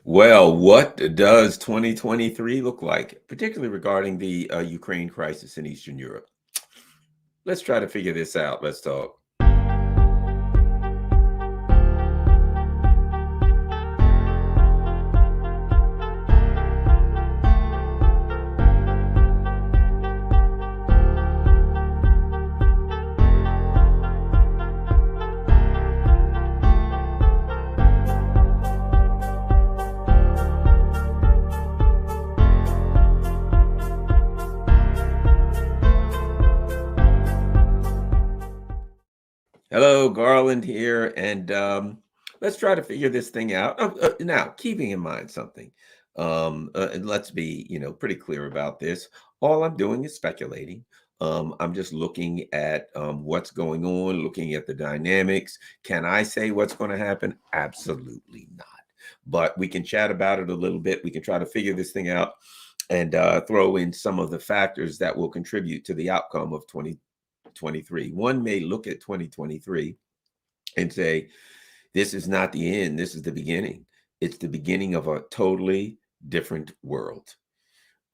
Well, what does 2023 look like, particularly regarding the Ukraine crisis in Eastern Europe? Let's try to figure this out. Let's talk. Hello, Garland here, and let's try to figure this thing out. Now, keeping in mind something, and let's be, pretty clear about this. All I'm doing is speculating. I'm just looking at what's going on, looking at the dynamics. Can I say what's going to happen? Absolutely not. But we can chat about it a little bit. We can try to figure this thing out and throw in some of the factors that will contribute to the outcome of 2023. One may look at 2023 and say, this is not the end, this is the beginning. It's the beginning of a totally different world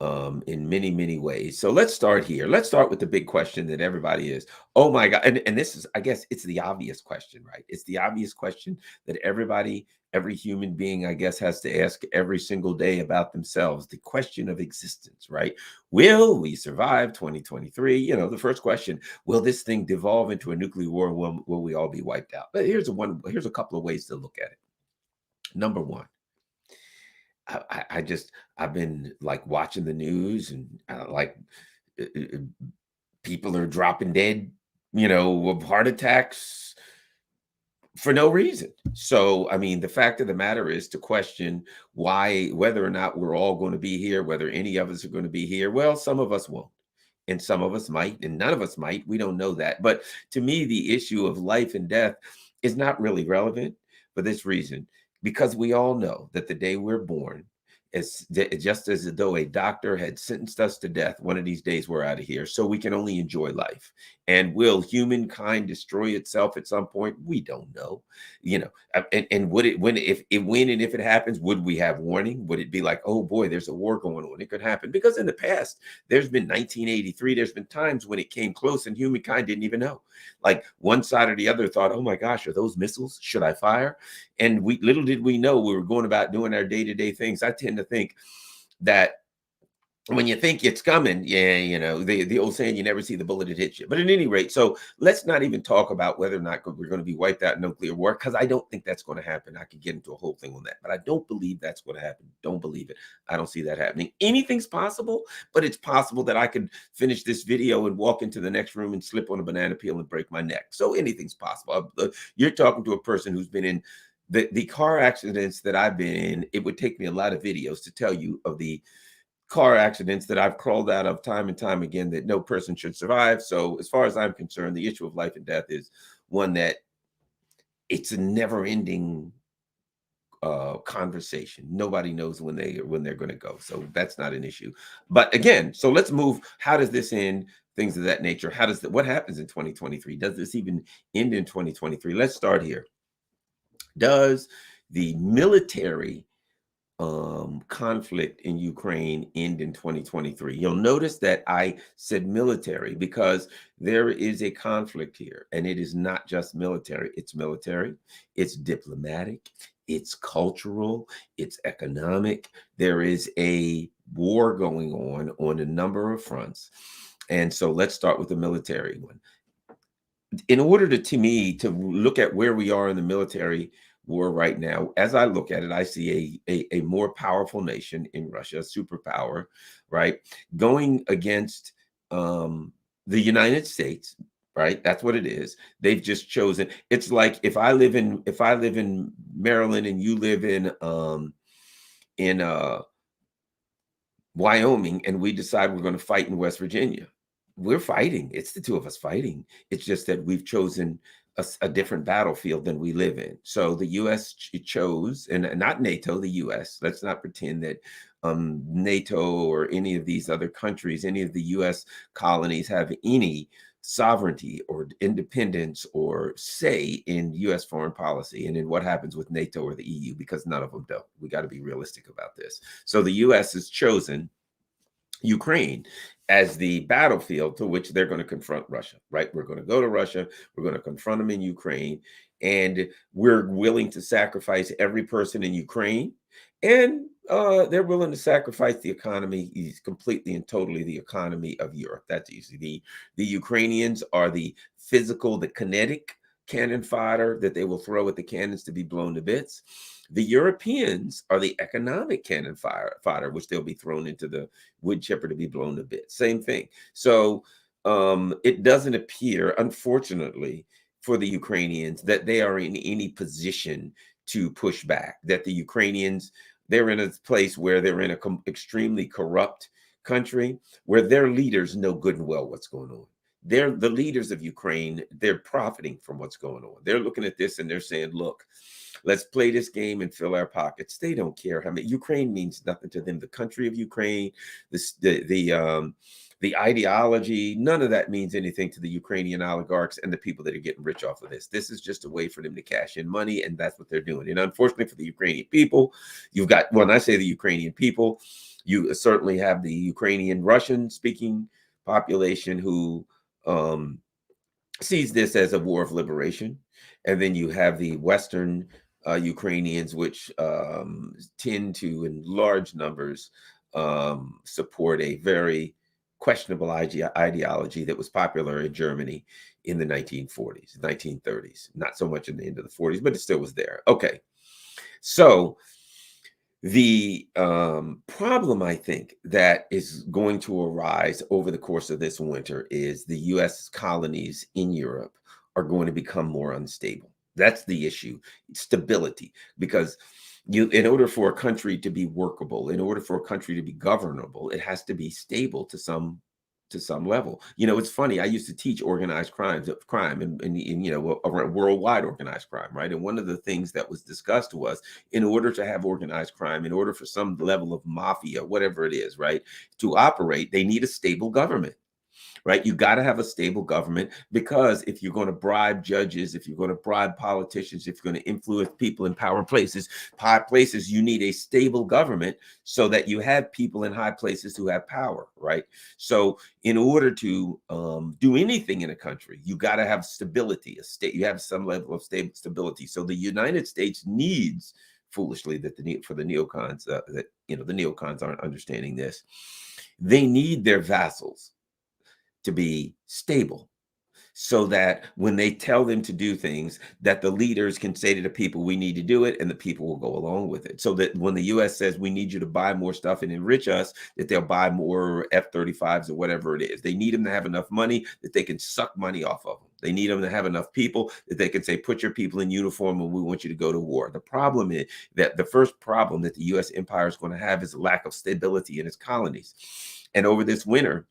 in many, many ways. So let's start here. Let's start with the big question that everybody is, oh my God. And this is, I guess, it's the obvious question, right? It's the obvious question that every human being, I guess, has to ask every single day about themselves. The question of existence, right? Will we survive 2023? The first question, will this thing devolve into a nuclear war? Will we all be wiped out? But here's a couple of ways to look at it. Number one, I've been like watching the news and uh, uh, people are dropping dead, of heart attacks for no reason. So, I mean, the fact of the matter is to question whether or not we're all going to be here, whether any of us are going to be here. Well, some of us won't. And some of us might, and none of us might. We don't know that. But to me, the issue of life and death is not really relevant for this reason, because we all know that the day we're born, it's just as though a doctor had sentenced us to death. One of these days we're out of here. So we can only enjoy life. And will humankind destroy itself at some point? We don't know. And would it when and if it happens, would we have warning? Would it be like, oh boy, there's a war going on? It could happen. Because in the past, there's been 1983, there's been times when it came close and humankind didn't even know. Like one side or the other thought, oh my gosh, are those missiles? Should I fire? And little did we know we were going about doing our day-to-day things. I tend to think that when you think it's coming, the old saying, you never see the bullet that hits you. But at any rate, so let's not even talk about whether or not we're going to be wiped out in nuclear war, because I don't think that's going to happen. I could get into a whole thing on that, but I don't believe that's going to happen. Don't believe it. I don't see that happening. Anything's possible, but it's possible that I could finish this video and walk into the next room and slip on a banana peel and break my neck. So anything's possible. You're talking to a person who's been in the car accidents that I've been in. It would take me a lot of videos to tell you of the car accidents that I've crawled out of time and time again that no person should survive. So as far as I'm concerned, the issue of life and death is one that it's a never ending conversation. Nobody knows when they're going to go. So that's not an issue. But again, so let's move. How does this end? Things of that nature. What happens in 2023? Does this even end in 2023? Let's start here. Does the military conflict in Ukraine end in 2023? You'll notice that I said military because there is a conflict here, and it is not just military. It's diplomatic, it's cultural, it's economic. There is a war going on a number of fronts. And so let's start with the military one. In order to me to look at where we are in the military war right now, as I look at it, I see a more powerful nation in Russia, a superpower, right, going against the United States, right? That's what it is. They've just chosen. It's like if I live in Maryland and you live in Wyoming, and we decide we're going to fight in West Virginia. We're fighting. It's the two of us fighting. It's just that we've chosen a different battlefield than we live in. So the U.S. chose, and not NATO, the U.S. Let's not pretend that NATO or any of these other countries, any of the U.S. colonies have any sovereignty or independence or say in US foreign policy and in what happens with NATO or the EU, because none of them don't. We got to be realistic about this. So the US has chosen Ukraine as the battlefield to which they're going to confront Russia, right? We're going to go to Russia, we're going to confront them in Ukraine, and we're willing to sacrifice every person in Ukraine. And they're willing to sacrifice the economy, completely and totally the economy of Europe. That's easy. The Ukrainians are the physical, the kinetic cannon fodder that they will throw at the cannons to be blown to bits. The Europeans are the economic cannon fodder, which they'll be thrown into the wood chipper to be blown to bits. Same thing. So it doesn't appear, unfortunately, for the Ukrainians that they are in any position to push back, that the Ukrainians, they're in a place where they're in an extremely corrupt country where their leaders know good and well what's going on. They're the leaders of Ukraine. They're profiting from what's going on. They're looking at this and they're saying, look, let's play this game and fill our pockets. They don't care how many. Ukraine means nothing to them. The country of Ukraine, the ideology, none of that means anything to the Ukrainian oligarchs and the people that are getting rich off of this. This is just a way for them to cash in money, and that's what they're doing. And unfortunately for the Ukrainian people, you've got, when I say the Ukrainian people, you certainly have the Ukrainian Russian speaking population who sees this as a war of liberation. And then you have the Western Ukrainians, which tend to, in large numbers, support a very questionable ideology that was popular in Germany in the 1940s, 1930s. Not so much in the end of the 40s, but it still was there. Okay. So the problem, I think, that is going to arise over the course of this winter is the U.S. colonies in Europe are going to become more unstable. That's the issue, stability, because in order for a country to be workable, in order for a country to be governable, it has to be stable to some level. It's funny. I used to teach organized crime and worldwide organized crime, right? And one of the things that was discussed was, in order to have organized crime, in order for some level of mafia, whatever it is, right, to operate, they need a stable government. Right? You got to have a stable government, because if you're going to bribe judges, if you're going to bribe politicians, if you're going to influence people in power places, you need a stable government so that you have people in high places who have power, right? So in order to do anything in a country, you got to have stability, you have some level of stability. So the United States needs, foolishly, for the neocons, the neocons aren't understanding this. They need their vassals to be stable, so that when they tell them to do things, that the leaders can say to the people, we need to do it, and the people will go along with it. So that when the US says we need you to buy more stuff and enrich us, that they'll buy more F-35s or whatever it is. They need them to have enough money that they can suck money off of them. They need them to have enough people that they can say, put your people in uniform and we want you to go to war. The problem is that the first problem that the US empire is going to have is a lack of stability in its colonies. And over this winter,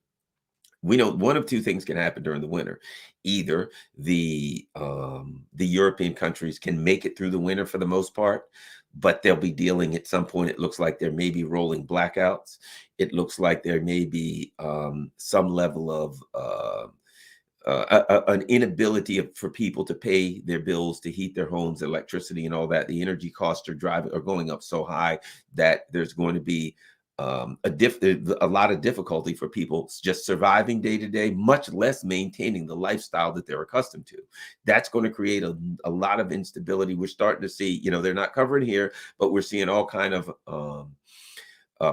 we know one of two things can happen during the winter. Either the European countries can make it through the winter for the most part, but they'll be dealing at some point. It looks like there may be rolling blackouts. It looks like there may be some level of an inability for people to pay their bills, to heat their homes, electricity, and all that. The energy costs are going up so high that there's going to be a lot of difficulty for people just surviving day to day, much less maintaining the lifestyle that they're accustomed to. That's going to create a lot of instability. We're starting to see, they're not covering here, but we're seeing all kind of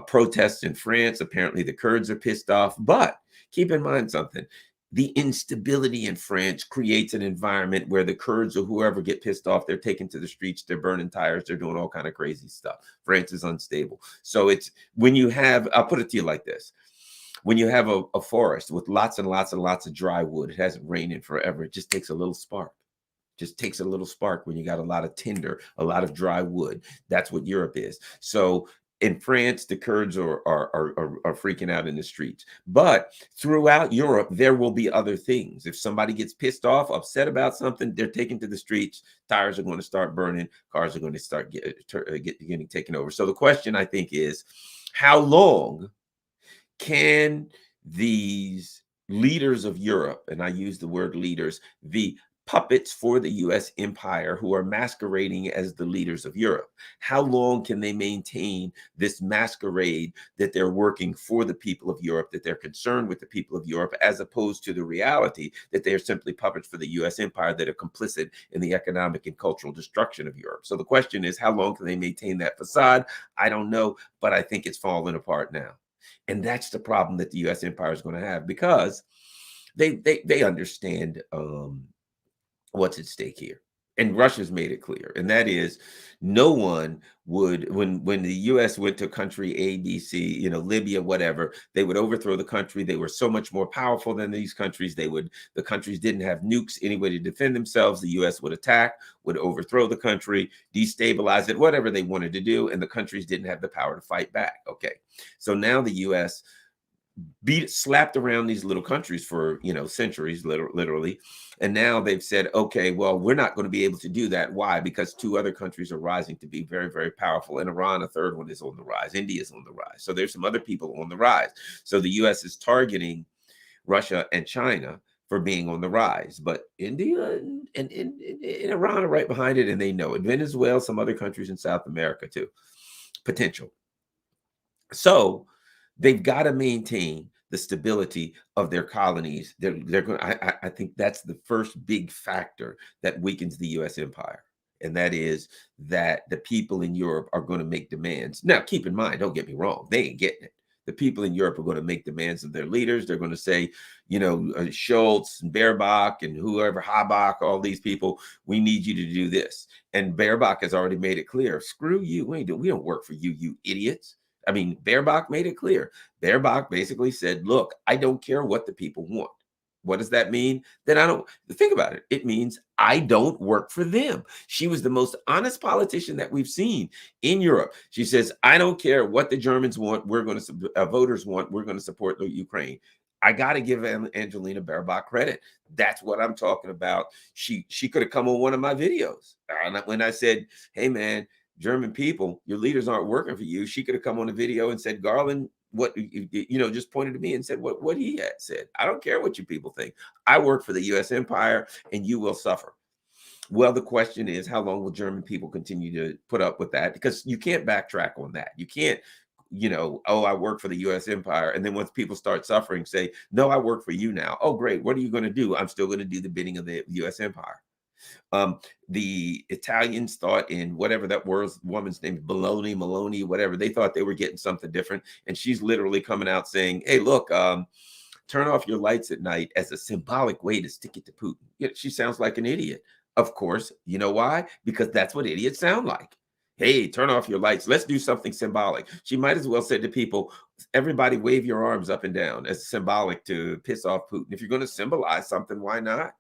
protests in France. Apparently the Kurds are pissed off, but keep in mind something. The instability in France creates an environment where the Kurds or whoever get pissed off. They're taken to the streets, they're burning tires, they're doing all kind of crazy stuff. France is unstable. So it's when you have, I'll put it to you like this. When you have a forest with lots and lots and lots of dry wood, it hasn't rained in forever. It just takes a little spark. Just takes a little spark when you got a lot of tinder, a lot of dry wood. That's what Europe is. So in France, the Kurds are freaking out in the streets. But throughout Europe, there will be other things. If somebody gets pissed off, upset about something, they're taken to the streets. Tires are going to start burning. Cars are going to start getting taken over. So the question, I think, is how long can these leaders of Europe, and I use the word leaders, the puppets for the US empire who are masquerading as the leaders of Europe. How long can they maintain this masquerade that they're working for the people of Europe, that they're concerned with the people of Europe, as opposed to the reality that they're simply puppets for the US empire that are complicit in the economic and cultural destruction of Europe? So the question is, how long can they maintain that facade? I don't know, but I think it's falling apart now. And that's the problem that the US empire is going to have, because they understand what's at stake here. And Russia's made it clear, and that is, no one would, when the US went to country A, B, C, Libya, whatever, they would overthrow the country. They were so much more powerful than these countries. The countries didn't have nukes anyway to defend themselves. The US would attack, would overthrow the country, destabilize it, whatever they wanted to do, and the countries didn't have the power to fight back. Okay. So now the US slapped around these little countries for centuries, literally, and now they've said, okay, well, we're not going to be able to do that. Why? Because two other countries are rising to be very, very powerful, and Iran, a third one, is on the rise. India is on the rise. So there's some other people on the rise. So the US is targeting Russia and China for being on the rise, but India and Iran are right behind it, and they know it. Venezuela, some other countries in South America too, potential. So they've got to maintain the stability of their colonies. They're going. I think that's the first big factor that weakens the U.S. empire, and that is that the people in Europe are going to make demands. Now, keep in mind, don't get me wrong, they ain't getting it. The people in Europe are going to make demands of their leaders. They're going to say, Schultz and Baerbock and whoever, Habak, all these people, we need you to do this. And Baerbock has already made it clear, screw you. We don't work for you, you idiots. I mean, Baerbock made it clear. Baerbock basically said, look, I don't care what the people want. What does that mean? Then I don't think about it. It means I don't work for them. She was the most honest politician that we've seen in Europe. She says, I don't care what the Germans want. We're going to, voters want. We're going to support the Ukraine. I got to give Angelina Baerbock credit. That's what I'm talking about. She could have come on one of my videos. When I said, hey, man, German people, your leaders aren't working for you. She could have come on a video and said, Garland, what, just pointed to me and said what he had said. I don't care what you people think. I work for the US empire and you will suffer. Well, the question is, how long will German people continue to put up with that? Because you can't backtrack on that. You can't, I work for the US empire. And then once people start suffering, say, no, I work for you now. Oh, great. What are you going to do? I'm still going to do the bidding of the US empire. The Italians thought, in whatever that woman's name, Maloney, whatever, they thought they were getting something different. And she's literally coming out saying, hey, look, turn off your lights at night as a symbolic way to stick it to Putin. She sounds like an idiot. Of course. You know why? Because that's what idiots sound like. Hey, turn off your lights. Let's do something symbolic. She might as well say to people, everybody wave your arms up and down as symbolic to piss off Putin. If you're going to symbolize something, why not?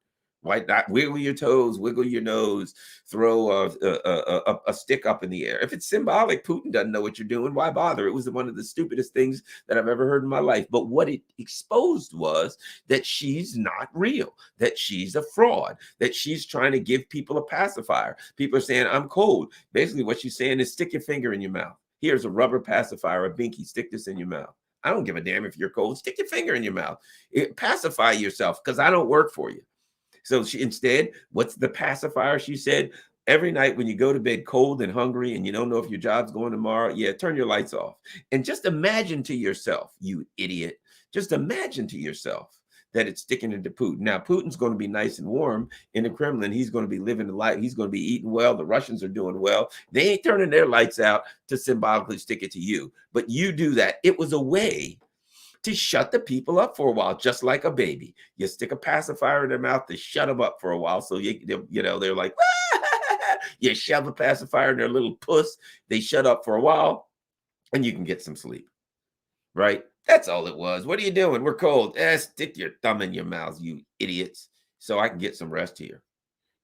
Why not wiggle your toes, wiggle your nose, throw a stick up in the air? If it's symbolic, Putin doesn't know what you're doing. Why bother? It was one of the stupidest things that I've ever heard in my life. But what it exposed was that she's not real, that she's a fraud, that she's trying to give people a pacifier. People are saying, I'm cold. Basically, what she's saying is stick your finger in your mouth. Here's a rubber pacifier, a binky, stick this in your mouth. I don't give a damn if you're cold. Stick your finger in your mouth. Pacify yourself, because I don't work for you. So instead, what's the pacifier? She said, every night when you go to bed cold and hungry and you don't know if your job's going tomorrow, turn your lights off. And just imagine to yourself, you idiot, just imagine to yourself that it's sticking into Putin. Now, Putin's going to be nice and warm in the Kremlin. He's going to be living the life. He's going to be eating well. The Russians are doing well. They ain't turning their lights out to symbolically stick it to you. But you do that. It was a way to shut the people up for a while, just like a baby. You stick a pacifier in their mouth to shut them up for a while. So, they're like, you shove a pacifier in their little puss. They shut up for a while and you can get some sleep, right? That's all it was. What are you doing? We're cold. Stick your thumb in your mouth, you idiots, so I can get some rest here.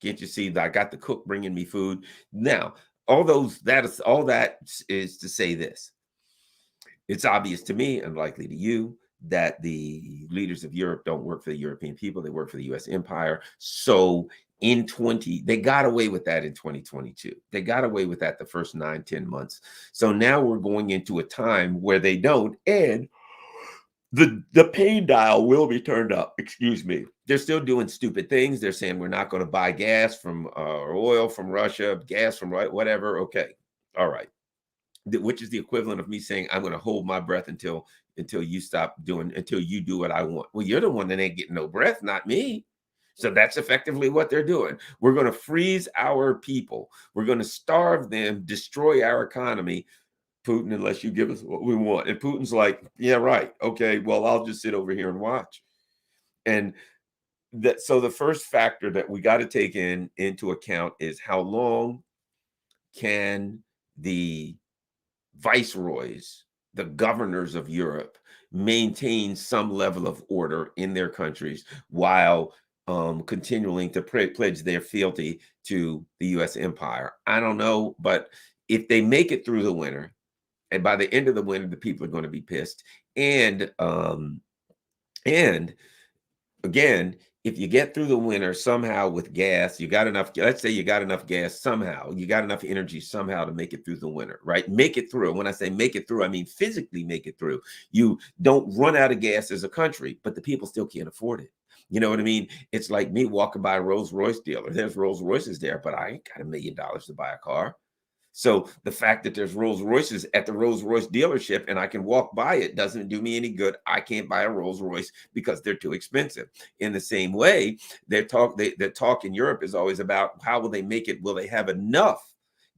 Can't you see that I got the cook bringing me food? Now, all that is to say this. It's obvious to me, and likely to you, that the leaders of Europe don't work for the European people. They work for the US empire. So they got away with that in 2022. They got away with that the first 9-10 months. So now we're going into a time where they don't. And the pain dial will be turned up. Excuse me. They're still doing stupid things. They're saying we're not going to buy gas from or oil from Russia, gas from whatever. Okay, all right. Which is the equivalent of me saying I'm going to hold my breath until you stop doing until you do what I want. Well, you're the one that ain't getting no breath, not me. So that's effectively what they're doing. We're going to freeze our people. We're going to starve them, destroy our economy, Putin, unless you give us what we want. And Putin's like, yeah, right. Okay, well, I'll just sit over here and watch. And that so the first factor that we got to take into account is how long can the viceroys, the governors of Europe, maintain some level of order in their countries while continuing to pledge their fealty to the U.S. empire. I don't know, but if they make it through the winter, and by the end of the winter, the people are going to be pissed. And again, if you get through the winter somehow with gas, you got enough, let's say you got enough gas somehow, you got enough energy somehow to make it through the winter, right? Make it through. When I say make it through, I mean physically make it through. You don't run out of gas as a country, but the people still can't afford it. You know what I mean? It's like me walking by a Rolls Royce dealer. There's Rolls Royces there, but I ain't got $1 million to buy a car. So the fact that there's Rolls Royces at the Rolls Royce dealership and I can walk by it doesn't do me any good. I can't buy a Rolls Royce because they're too expensive. In the same way, their talk in Europe is always about how will they make it? Will they have enough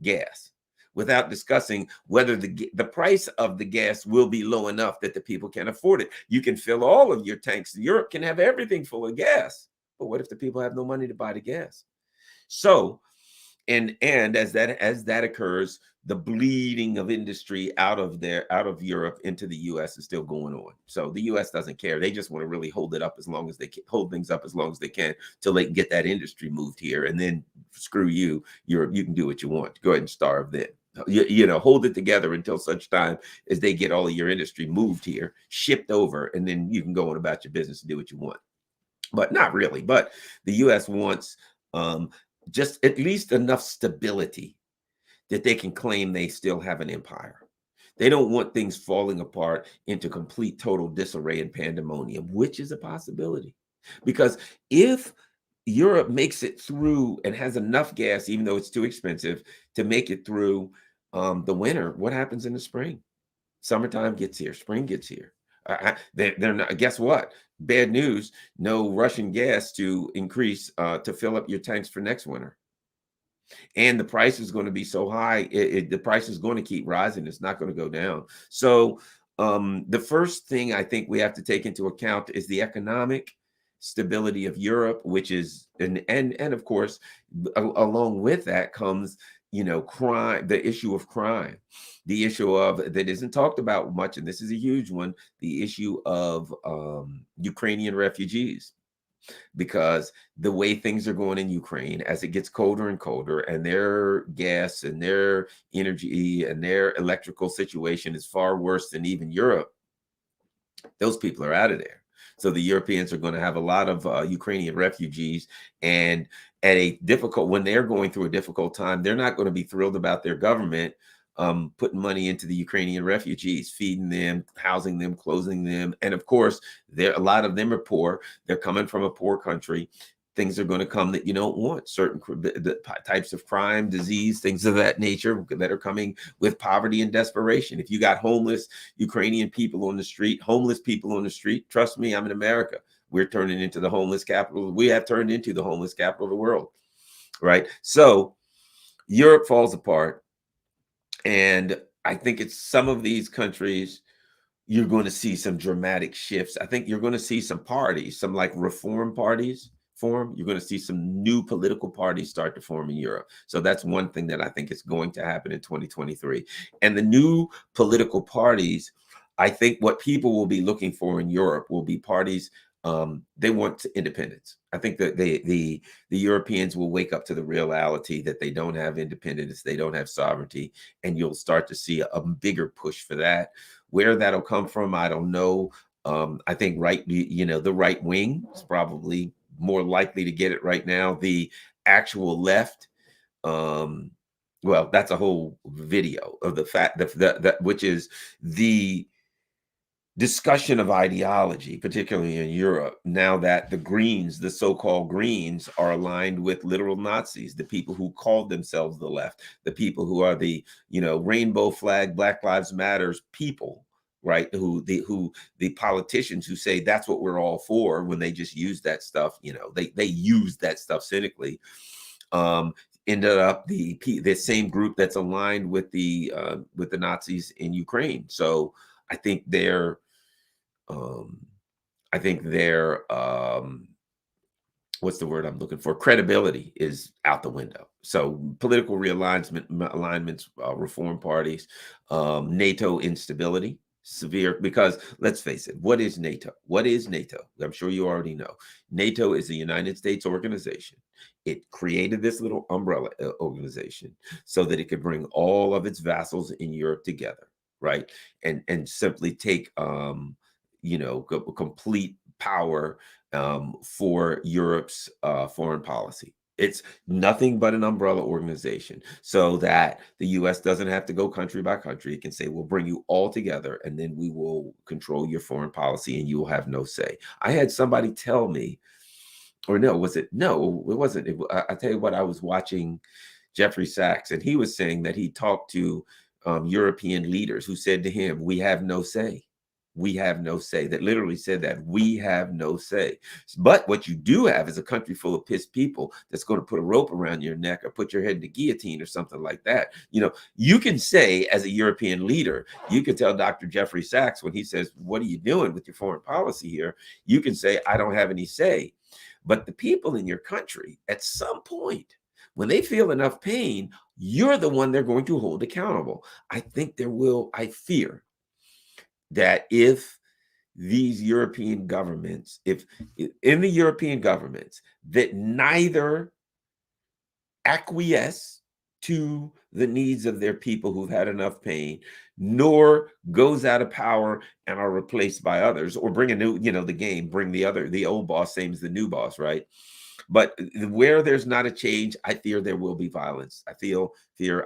gas? Without discussing whether the price of the gas will be low enough that the people can afford it. You can fill all of your tanks. Europe can have everything full of gas. But what if the people have no money to buy the gas? So and as that occurs, the bleeding of industry out of Europe into the US is still going on. So the US doesn't care. They just want to really hold it up as long as they can, hold things up as long as they can till they can get that industry moved here. And then screw you, Europe, you can do what you want. Go ahead and starve then. Hold it together until such time as they get all of your industry moved here, shipped over, and then you can go on about your business and do what you want. But not really. But the US wants um, just at least enough stability that they can claim they still have an empire. They don't want things falling apart into complete total disarray and pandemonium, which is a possibility. Because if Europe makes it through and has enough gas, even though it's too expensive, to make it through the winter, what happens in the spring? Summertime gets here, spring gets here. They're not. Guess what? Bad news. No Russian gas to increase to fill up your tanks for next winter, and the price is going to be so high. The price is going to keep rising. It's not going to go down. So the first thing I think we have to take into account is the economic stability of Europe, which is and of course, along with that comes crime, the issue of crime, the issue of that isn't talked about much, and this is a huge one, the issue of Ukrainian refugees, because the way things are going in Ukraine, as it gets colder and colder, and their gas and their energy and their electrical situation is far worse than even Europe, those people are out of there. So the Europeans are going to have a lot of Ukrainian refugees, and when they're going through a difficult time, they're not going to be thrilled about their government putting money into the Ukrainian refugees, feeding them, housing them, clothing them. And of course, a lot of them are poor. They're coming from a poor country. Things are going to come that you don't want. Certain types of crime, disease, things of that nature that are coming with poverty and desperation. If you got homeless Ukrainian people on the street, trust me, I'm in America. We're turning into the homeless capital. We have turned into the homeless capital of the world, right? So Europe falls apart. And I think it's some of these countries, you're going to see some dramatic shifts. I think you're going to see some parties, some like reform parties form. You're going to see some new political parties start to form in Europe. So that's one thing that I think is going to happen in 2023. And the new political parties, I think what people will be looking for in Europe will be parties. They want independence. I think that the Europeans will wake up to the reality that they don't have independence, they don't have sovereignty, and you'll start to see a bigger push for that. Where that'll come from, I don't know. I think the right wing is probably more likely to get it right now. The actual left, well, that's a whole video of the fact that which is the discussion of ideology, particularly in Europe, now that the Greens, the so-called Greens, are aligned with literal Nazis, the people who called themselves the left, the people who are the, rainbow flag, Black Lives Matters people, right? The politicians who say that's what we're all for, when they just use that stuff, they use that stuff cynically. Um, Ended up the same group that's aligned with the Nazis in Ukraine. So I think they're um, I think their what's the word I'm looking for? Credibility is out the window. So political alignments, reform parties, NATO instability, severe. Because let's face it, what is NATO? What is NATO? I'm sure you already know. NATO is a United States organization. It created this little umbrella organization so that it could bring all of its vassals in Europe together, right? And simply take complete power for Europe's foreign policy. It's nothing but an umbrella organization so that the US doesn't have to go country by country. It can say, we'll bring you all together and then we will control your foreign policy and you will have no say. I had somebody tell me, or no, was it? No, it wasn't. I tell you what, I was watching Jeffrey Sachs, and he was saying that he talked to European leaders who said to him, we have no say. We have no say. That literally said that we have no say. But what you do have is a country full of pissed people that's going to put a rope around your neck or put your head in a guillotine or something like that. You can say, as a European leader, you can tell Dr. Jeffrey Sachs when he says, what are you doing with your foreign policy here? You can say, I don't have any say. But the people in your country, at some point, when they feel enough pain, you're the one they're going to hold accountable. I fear that if these European governments, if in the European governments that neither acquiesce to the needs of their people who've had enough pain, nor goes out of power and are replaced by others, or bring a new, the game, bring the old boss, same as the new boss, right? But where there's not a change, I fear there will be violence. I fear.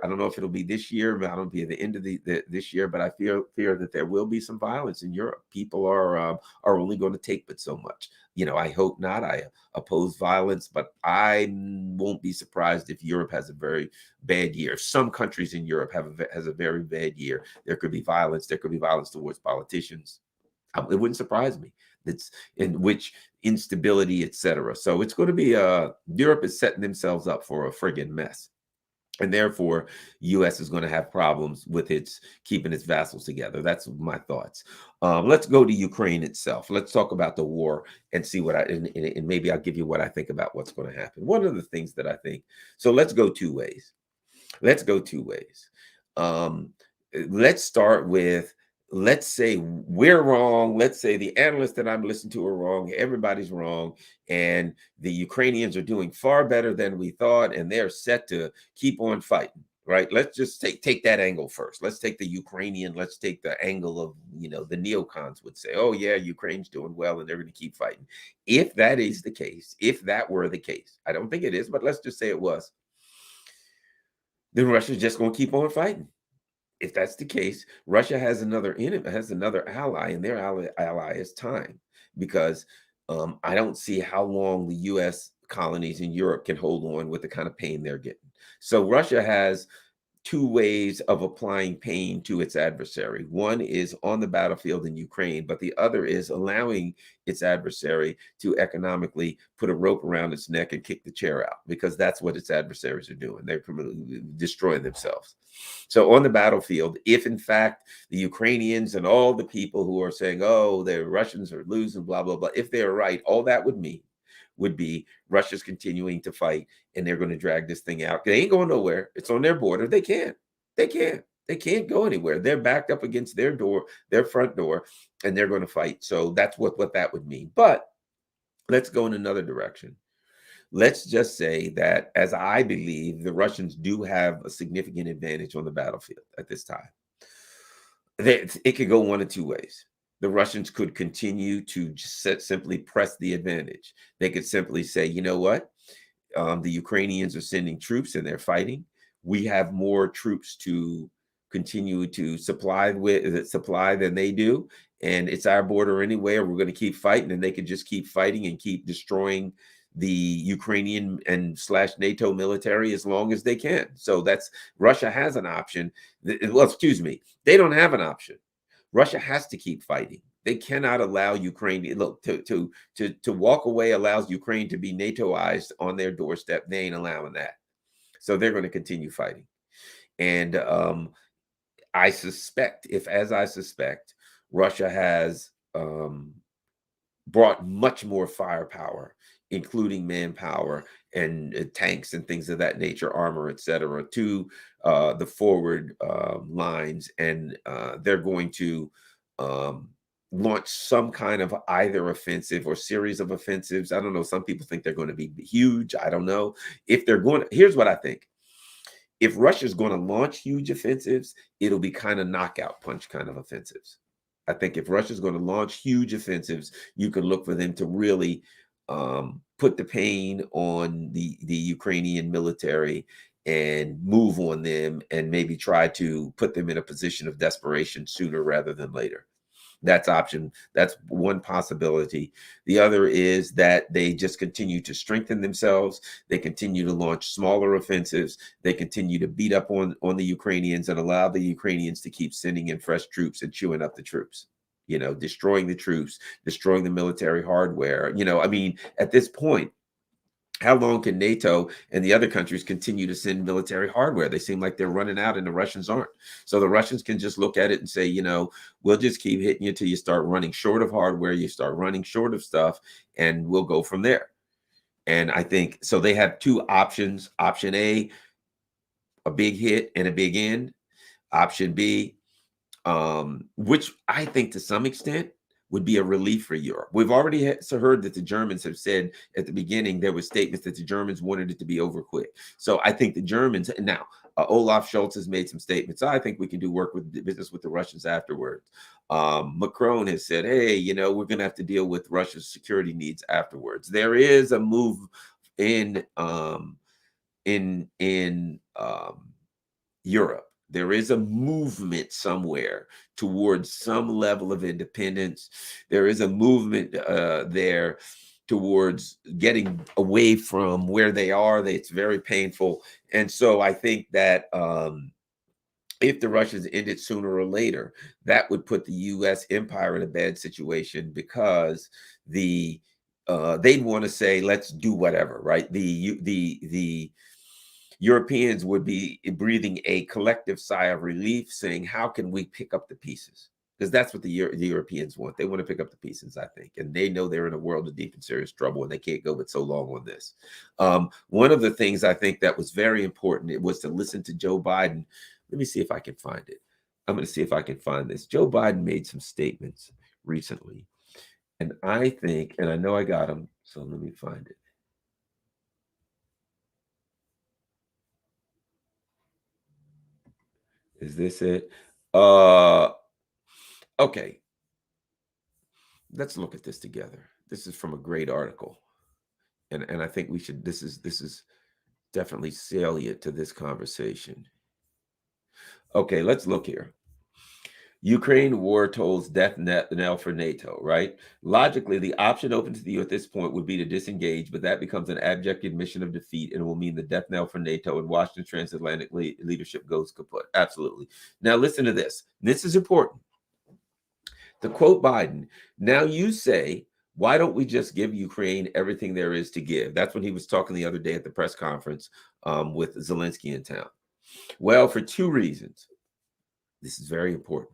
I don't know if it'll be this year, but I don't be at the end of this year. But I fear that there will be some violence in Europe. People are only going to take but so much. I hope not. I oppose violence, but I won't be surprised if Europe has a very bad year. If some countries in Europe has a very bad year, there could be violence. There could be violence towards politicians. It wouldn't surprise me. It's in which instability, etc. So it's going to be Europe is setting themselves up for a friggin' mess. And therefore, U.S. is going to have problems with keeping its vassals together. That's my thoughts. Let's go to Ukraine itself. Let's talk about the war and see and maybe I'll give you what I think about what's going to happen. One of the things that I think, so let's go two ways. Um, let's start with, let's say we're wrong. Let's say the analysts that I'm listening to are wrong. Everybody's wrong. And the Ukrainians are doing far better than we thought. And they're set to keep on fighting, right? Let's just take that angle first. Let's take let's take the angle of, the neocons would say, oh yeah, Ukraine's doing well and they're going to keep fighting. If that is the case, if that were the case, I don't think it is, but let's just say it was, then Russia's just going to keep on fighting. If that's the case, Russia has another ally, and their ally is time, because I don't see how long the U.S. colonies in Europe can hold on with the kind of pain they're getting. So Russia has two ways of applying pain to its adversary. One is on the battlefield in Ukraine, but the other is allowing its adversary to economically put a rope around its neck and kick the chair out, because that's what its adversaries are doing. They're destroying themselves. So on the battlefield, if in fact the Ukrainians and all the people who are saying, oh, the Russians are losing, blah, blah, blah, if they're right, all that would mean would be Russia's continuing to fight, and they're going to drag this thing out. They ain't going nowhere. It's on their border. They can't go anywhere. They're backed up against their front door, and they're going to fight. So that's what that would mean. But let's go in another direction. Let's just say that, as I believe, the Russians do have a significant advantage on the battlefield at this time. It could go one of two ways. The Russians could continue to just simply press the advantage. They could simply say, you know what? The Ukrainians are sending troops and they're fighting. We have more troops to continue to supply than they do, and it's our border anyway, or we're going to keep fighting, and they can just keep fighting and keep destroying the Ukrainian and slash NATO military as long as they can. So that's Russia has an option. Well, excuse me, they don't have an option. Russia has to keep fighting. They cannot allow Ukraine to walk away allows Ukraine to be NATOized on their doorstep. They ain't allowing that. So they're going to continue fighting. And I suspect, if as I suspect, Russia has brought much more firepower, including manpower and tanks and things of that nature, armor, etc., to the forward lines, and they're going to launch some kind of either offensive or series of offensives. I don't know. Some people think they're going to be huge. I don't know if they're going to. Here's what I think. If Russia's going to launch huge offensives, it'll be kind of knockout punch kind of offensives. I think if Russia's going to launch huge offensives, you can look for them to really put the pain on the Ukrainian military and move on them, and maybe try to put them in a position of desperation sooner rather than later. That's one possibility. The other is that they just continue to strengthen themselves. They continue to launch smaller offensives. They continue to beat up on the Ukrainians and allow the Ukrainians to keep sending in fresh troops and chewing up the troops, destroying the troops, destroying the military hardware. I mean, at this point, how long can NATO and the other countries continue to send military hardware? They seem like they're running out and the Russians aren't. So the Russians can just look at it and say, we'll just keep hitting you till you start running short of hardware, you start running short of stuff, and we'll go from there. And I think, so they have two options. Option A big hit and a big end. Option B, which I think to some extent would be a relief for Europe. We've already heard that the Germans have said at the beginning, there were statements that the Germans wanted it to be over quick. So I think the Germans, now Olaf Scholz has made some statements. I think we can do business with the Russians afterwards. Macron has said, hey, we're going to have to deal with Russia's security needs afterwards. There is a move in Europe. There is a movement somewhere towards some level of independence. There is a movement there towards getting away from where they are. It's very painful. And so I think that if the Russians end it sooner or later, that would put the U.S. empire in a bad situation, because they'd want to say, let's do whatever, right? The Europeans would be breathing a collective sigh of relief, saying, how can we pick up the pieces? Because that's what the Europeans want. They want to pick up the pieces, I think. And they know they're in a world of deep and serious trouble, and they can't go with so long on this. One of the things I think that was very important, it was to listen to Joe Biden. Let me see if I can find it. I'm going to see if I can find this. Joe Biden made some statements recently. And I think, and I know I got them, so let me find it. Is this it? Okay. Let's look at this together. This is from a great article. And I think we should, this is definitely salient to this conversation. Okay, let's look here. Ukraine war tolls death knell for NATO, right? Logically, the option open to the EU at this point would be to disengage, but that becomes an abject admission of defeat, and it will mean the death knell for NATO and Washington's transatlantic leadership goes kaput. Absolutely. Now, listen to this. This is important. To quote Biden, now you say, why don't we just give Ukraine everything there is to give? That's when he was talking the other day at the press conference with Zelensky in town. Well, for two reasons. This is very important.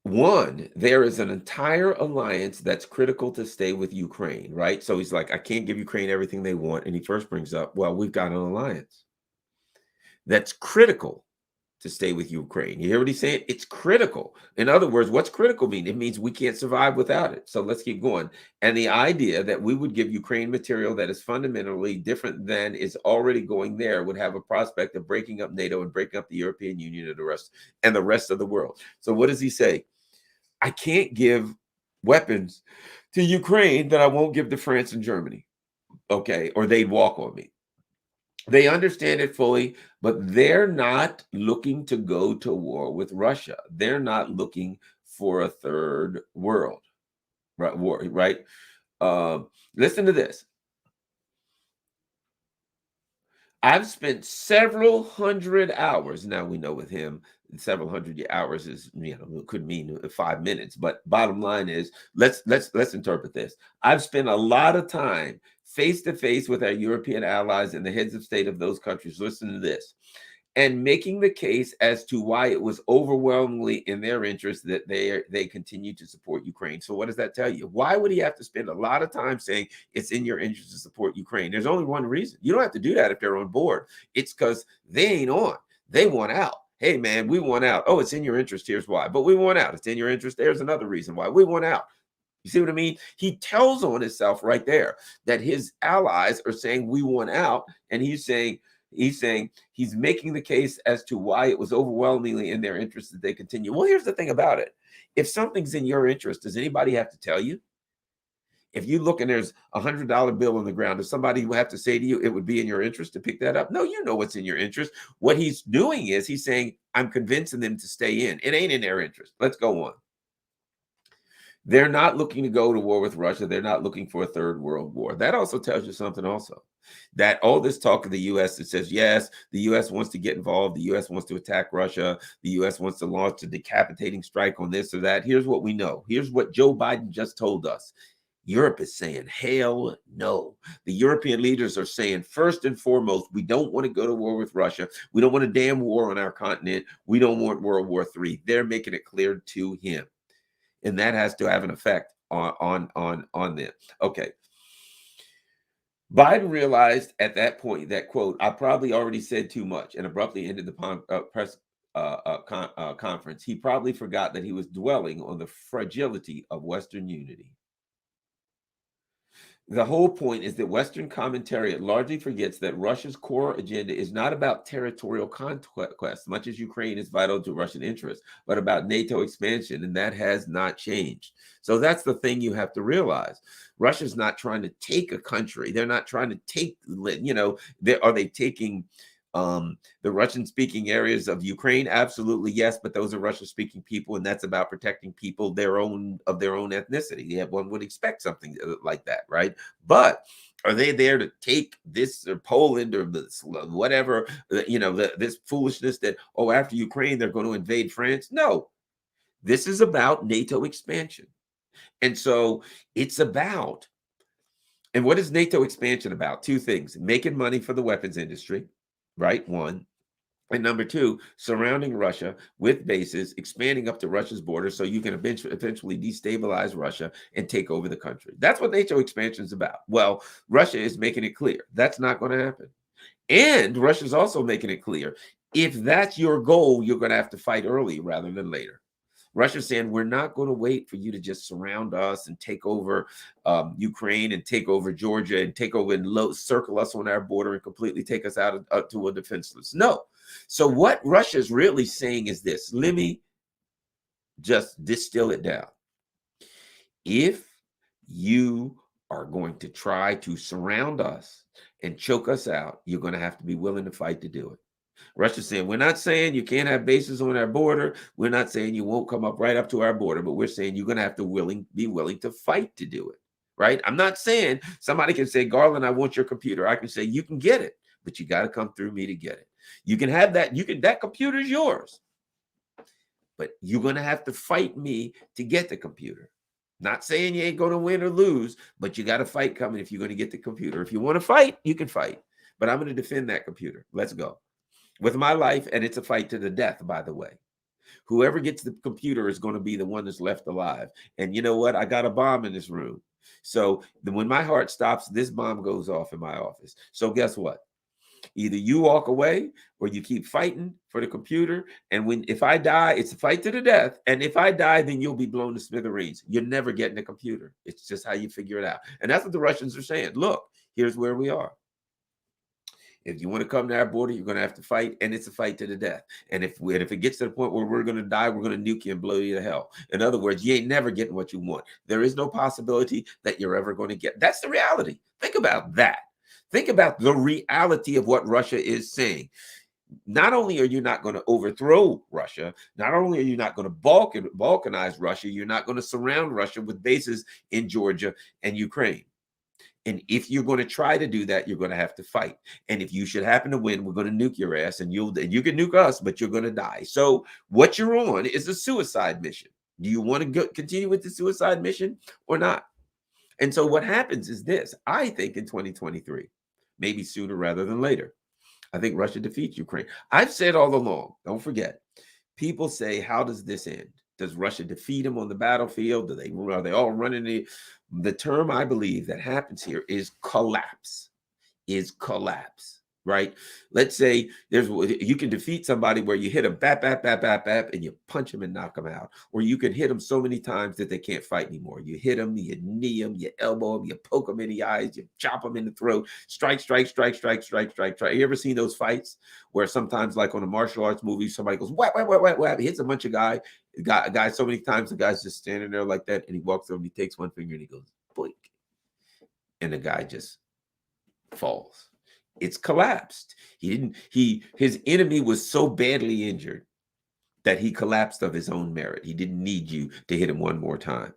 One, there is an entire alliance that's critical to stay with Ukraine, right? So he's like, I can't give Ukraine everything they want. And he first brings up, well, we've got an alliance that's critical to stay with Ukraine. You hear what he's saying? It's critical. In other words, what's critical mean? It means we can't survive without it. So let's keep going. And the idea that we would give Ukraine material that is fundamentally different than is already going there would have a prospect of breaking up NATO and breaking up the European Union and the rest of the world. So what does he say? I can't give weapons to Ukraine that I won't give to France and Germany. Okay. Or they'd walk on me. They understand it fully, but they're not looking to go to war with Russia. They're not looking for a third world, right? War, right? Listen to this. I've spent several hundred hours. Now we know with him, several hundred hours is, it could mean 5 minutes. But bottom line is, let's interpret this. I've spent a lot of time face to face with our European allies and the heads of state of those countries. Listen to this. And making the case as to why it was overwhelmingly in their interest that they continue to support Ukraine. So what does that tell you? Why would he have to spend a lot of time saying it's in your interest to support Ukraine? There's only one reason. You don't have to do that if they're on board. It's because they ain't on. They want out. Hey, man, we want out. Oh, it's in your interest. Here's why. But we want out. It's in your interest. There's another reason why we want out. You see what I mean? He tells on himself right there that his allies are saying we want out, and he's saying he's making the case as to why it was overwhelmingly in their interest that they continue. Well, here's the thing about it. If something's in your interest, does anybody have to tell you? If you look and there's $100 bill on the ground, does somebody have to say to you, it would be in your interest to pick that up? No, you know what's in your interest. What he's doing is he's saying, I'm convincing them to stay in. It ain't in their interest. Let's go on. They're not looking to go to war with Russia. They're not looking for a third world war. That also tells you something also. That all this talk of the U.S. that says, yes, the U.S. wants to get involved. The U.S. wants to attack Russia. The U.S. wants to launch a decapitating strike on this or that. Here's what we know. Here's what Joe Biden just told us. Europe is saying, hell no. The European leaders are saying, first and foremost, we don't want to go to war with Russia. We don't want a damn war on our continent. We don't want World War III. They're making it clear to him. And that has to have an effect on them. Okay. Biden realized at that point that, quote, I probably already said too much, and abruptly ended the press conference. He probably forgot that he was dwelling on the fragility of Western unity. The whole point is that Western commentariat largely forgets that Russia's core agenda is not about territorial conquest, much as Ukraine is vital to Russian interests, but about NATO expansion, and that has not changed. So that's the thing you have to realize. Russia's not trying to take a country. They're not trying to take, are they taking the Russian-speaking areas of Ukraine? Absolutely, yes, but those are Russian-speaking people, and that's about protecting people of their own ethnicity. Yeah, one would expect something like that, right? But are they there to take this or Poland or this, whatever, this foolishness that, after Ukraine, they're going to invade France? No, this is about NATO expansion. And so it's about, and what is NATO expansion about? Two things: making money for the weapons industry, right? One. And number two, surrounding Russia with bases, expanding up to Russia's border so you can eventually destabilize Russia and take over the country. That's what NATO expansion is about. Well, Russia is making it clear that's not going to happen. And Russia's also making it clear, if that's your goal, you're going to have to fight early rather than later. Russia's saying, we're not going to wait for you to just surround us and take over Ukraine and take over Georgia and take over and circle us on our border and completely take us out to a defenseless. No. So what Russia's really saying is this. Let me just distill it down. If you are going to try to surround us and choke us out, you're going to have to be willing to fight to do it. Russia's saying, we're not saying you can't have bases on our border. We're not saying you won't come up right up to our border, but we're saying you're going to have to be willing to fight to do it, right? I'm not saying somebody can say, Garland, I want your computer. I can say, you can get it, but you got to come through me to get it. You can have that. That computer's yours, but you're going to have to fight me to get the computer. Not saying you ain't going to win or lose, but you got a fight coming if you're going to get the computer. If you want to fight, you can fight, but I'm going to defend that computer. Let's go. With my life, and it's a fight to the death, by the way. Whoever gets the computer is going to be the one that's left alive. And you know what? I got a bomb in this room. So when my heart stops, this bomb goes off in my office. So guess what? Either you walk away or you keep fighting for the computer. And if I die, it's a fight to the death. And if I die, then you'll be blown to smithereens. You're never getting a computer. It's just how you figure it out. And that's what the Russians are saying. Look, here's where we are. If you want to come to our border, you're going to have to fight, and it's a fight to the death. And if it gets to the point where we're going to die, we're going to nuke you and blow you to hell. In other words, you ain't never getting what you want. There is no possibility that you're ever going to get. That's the reality. Think about that. Think about the reality of what Russia is saying. Not only are you not going to overthrow Russia, not only are you not going to balkanize Russia, you're not going to surround Russia with bases in Georgia and Ukraine. And if you're going to try to do that, you're going to have to fight. And if you should happen to win, we're going to nuke your ass, and you can nuke us, but you're going to die. So what you're on is a suicide mission. Do you want to continue with the suicide mission or not? And so what happens is this. I think in 2023, maybe sooner rather than later, I think Russia defeats Ukraine. I've said all along, don't forget, people say, how does this end? Does Russia defeat them on the battlefield? Are they all running? The term I believe that happens here is collapse. Right? Let's say you can defeat somebody where you hit them, bap, bap, bap, bap, bap, and you punch them and knock them out. Or you can hit them so many times that they can't fight anymore. You hit them, you knee them, you elbow them, you poke them in the eyes, you chop them in the throat, strike, strike, strike, strike, strike, strike, strike. You ever seen those fights where sometimes, like on a martial arts movie, somebody goes, whap, whap, whap, whap, whap, hits a bunch of guy so many times, the guy's just standing there like that, and he walks over and he takes one finger and he goes, boink. And the guy just falls. It's collapsed. His enemy was so badly injured that he collapsed of his own merit. He didn't need you to hit him one more time.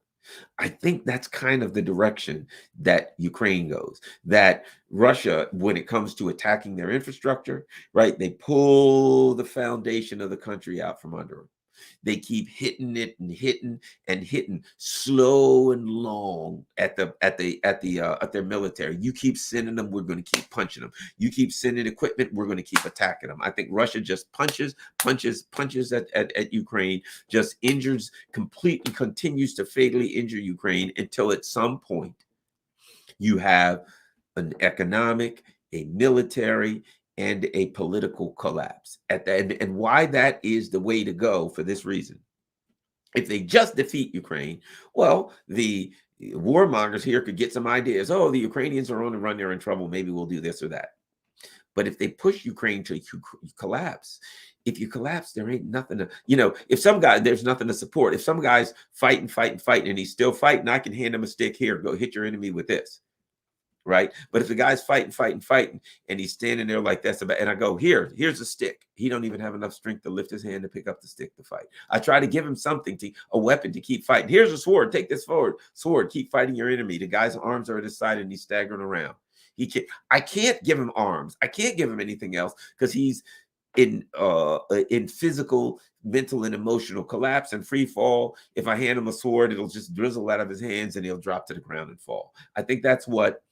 I think that's kind of the direction that Ukraine goes. That Russia, when it comes to attacking their infrastructure, right, they pull the foundation of the country out from under them. They keep hitting it and hitting slow and long at their military. You keep sending them, we're going to keep punching them. You keep sending equipment, we're going to keep attacking them. I think Russia just punches at Ukraine, just injures, completely continues to fatally injure Ukraine until at some point you have an economic, a military, and a political collapse. And why that is the way to go for this reason. If they just defeat Ukraine, well, the warmongers here could get some ideas. Oh, the Ukrainians are on the run, they're in trouble. Maybe we'll do this or that. But if they push Ukraine to collapse, if you collapse, there ain't nothing to, if some guy, there's nothing to support. If some guy's fighting, and he's still fighting, I can hand him a stick here, go hit your enemy with this. Right. But if the guy's fighting, and he's standing there like that's about, and I go, here's a stick. He don't even have enough strength to lift his hand to pick up the stick to fight. I try to give him something, a weapon to keep fighting. Here's a sword. Take this sword. Keep fighting your enemy. The guy's arms are at his side and he's staggering around. I can't give him arms. I can't give him anything else because he's in physical, mental, and emotional collapse and free fall. If I hand him a sword, it'll just drizzle out of his hands and he'll drop to the ground and fall. I think that's what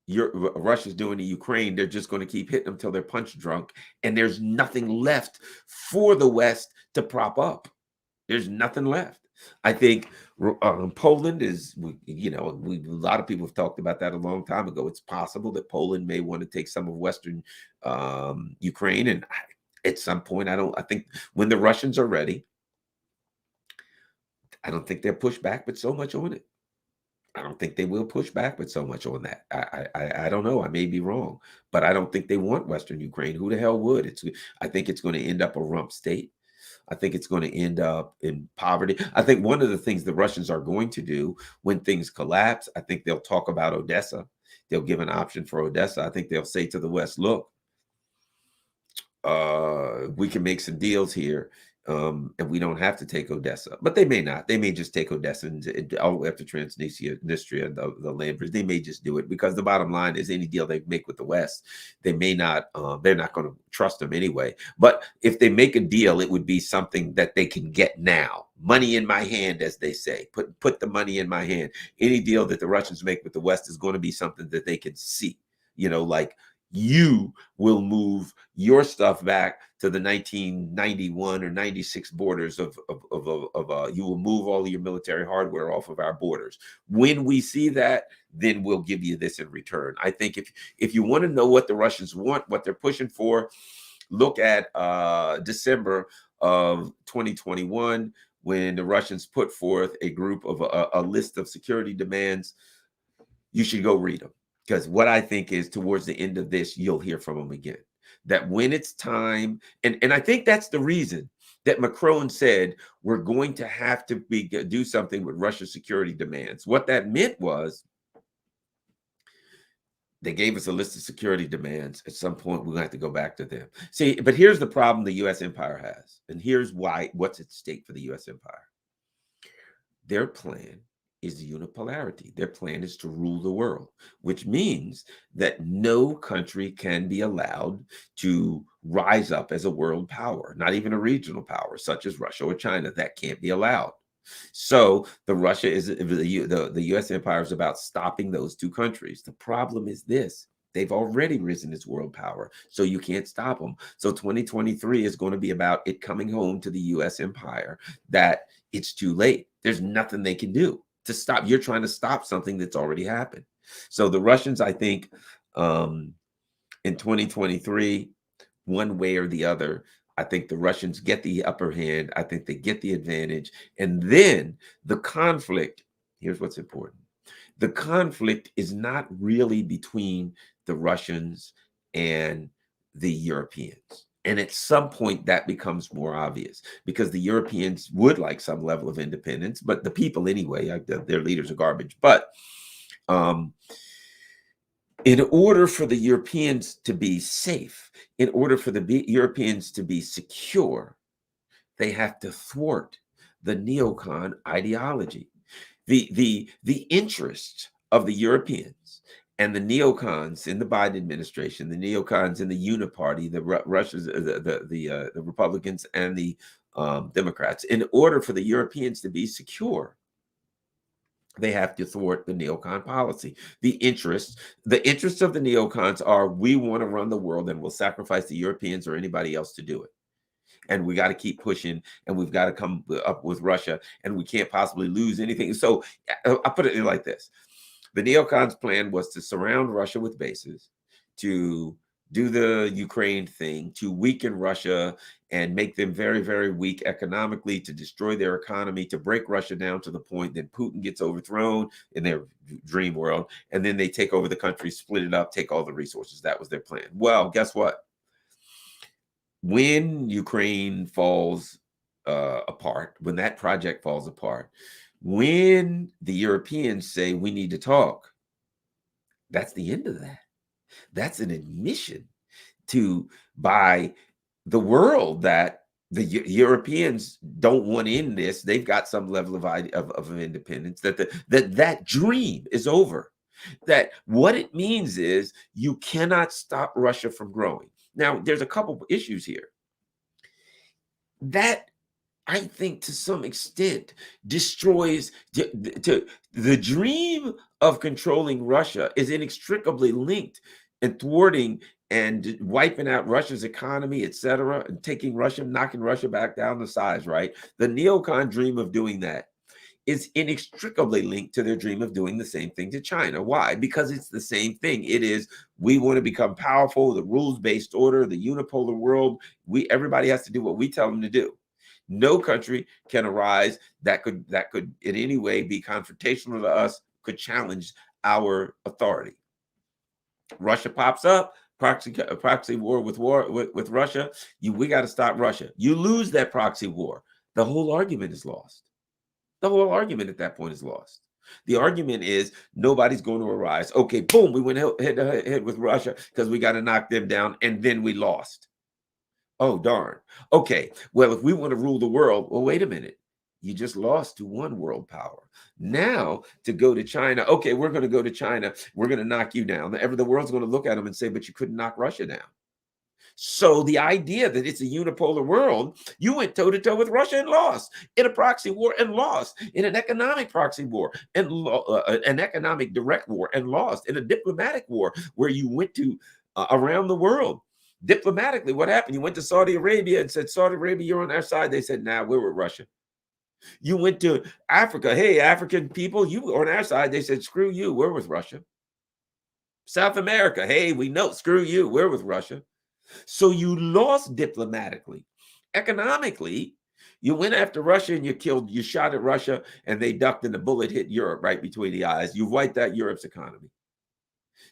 Russia's doing to Ukraine. They're just going to keep hitting them until they're punch drunk, and there's nothing left for the West to prop up. There's nothing left. I think Poland is, a lot of people have talked about that a long time ago. It's possible that Poland may want to take some of Western Ukraine, and at some point, I think when the Russians are ready, I don't think they'll push back with so much on it. I don't think they will push back with so much on that. I don't know. I may be wrong, but I don't think they want Western Ukraine. Who the hell would? I think it's going to end up a rump state. I think it's going to end up in poverty. I think one of the things the Russians are going to do when things collapse, I think they'll talk about Odessa. They'll give an option for Odessa. I think they'll say to the West, look, we can make some deals here. And we don't have to take Odessa, but they may not. They may just take Odessa and all the way up to Transnistria, the land bridge. They may just do it because the bottom line is any deal they make with the West, they may not. They're not going to trust them anyway. But if they make a deal, it would be something that they can get now. Money in my hand, as they say. Put the money in my hand. Any deal that the Russians make with the West is going to be something that they can see. Like you will move your stuff back to the 1991 or 96 borders of you will move all of your military hardware off of our borders. When we see that, then we'll give you this in return. I think if you want to know what the Russians want, what they're pushing for, look at December of 2021 when the Russians put forth a group of a list of security demands. You should go read them. Because what I think is towards the end of this, you'll hear from them again. That when it's time, and I think that's the reason that Macron said we're going to have to do something with Russia's security demands. What that meant was They gave us a list of security demands. At some point, we're going to have to go back to them. See, but here's the problem the U.S. empire has, and here's what's at stake for the U.S. empire. Their plan is unipolarity. Their plan is to rule the world, which means that no country can be allowed to rise up as a world power, not even a regional power such as Russia or China. That can't be allowed. So the U.S. empire is about stopping those two countries. The problem is this. They've already risen as world power, so you can't stop them. So 2023 is going to be about it coming home to the U.S. empire that it's too late. There's nothing they can do to stop. You're trying to stop something that's already happened. So the Russians, I think, in 2023, one way or the other, I think the Russians get the upper hand. I think they get the advantage. And then the conflict, here's what's important. The conflict is not really between the Russians and the Europeans. And at some point, that becomes more obvious because the Europeans would like some level of independence, but the people anyway, their leaders are garbage. But in order for the Europeans to be safe, in order for the Europeans to be secure, they have to thwart the neocon ideology. The interests of the Europeans and the neocons in the Biden administration, the neocons in the Uniparty, the Russians, the Republicans, and the Democrats, in order for the Europeans to be secure, they have to thwart the neocon policy. The interests of the neocons are we want to run the world and we'll sacrifice the Europeans or anybody else to do it. And we got to keep pushing and we've got to come up with Russia and we can't possibly lose anything. So I put it like this. The neocons' plan was to surround Russia with bases, to do the Ukraine thing, to weaken Russia and make them very, very weak economically, to destroy their economy, to break Russia down to the point that Putin gets overthrown in their dream world, and then they take over the country, split it up, take all the resources. That was their plan. Well, guess what? When Ukraine falls apart, when that project falls apart, when the Europeans say we need to talk, that's the end of that. That's an admission by the world that the Europeans don't want in this. They've got some level of independence. That dream is over. That what it means is you cannot stop Russia from growing. Now, there's a couple of issues here. That I think to some extent destroys the dream of controlling Russia is inextricably linked and thwarting and wiping out Russia's economy, etc., and knocking Russia back down to size, right? The neocon dream of doing that is inextricably linked to their dream of doing the same thing to China. Why? Because it's the same thing. It is, we want to become powerful, the rules-based order, the unipolar world. Everybody has to do what we tell them to do. No country can arise that could in any way be confrontational to us, could challenge our authority. Russia pops up, proxy war with Russia. We got to stop Russia. You lose that proxy war, the whole argument is lost. The whole argument at that point is lost. The argument is nobody's going to arise. Okay, boom, we went head to head with Russia because we got to knock them down, and then we lost. Oh, darn. Okay, well, if we want to rule the world, well, wait a minute. You just lost to one world power. Now, to go to China, okay, we're going to go to China. We're going to knock you down. The world's going to look at them and say, but you couldn't knock Russia down. So the idea that it's a unipolar world, you went toe-to-toe with Russia and lost in a proxy war and lost in an economic proxy war and an economic direct war and lost in a diplomatic war where you went to around the world. Diplomatically, what happened? You went to Saudi Arabia and said, Saudi Arabia, you're on our side. They said, nah, we're with Russia. You went to Africa. Hey, African people, you were on our side. They said, screw you, we're with Russia. South America, hey, we know, screw you, we're with Russia. So you lost diplomatically. Economically, you went after Russia and you shot at Russia and they ducked and the bullet hit Europe right between the eyes. You wiped out Europe's economy.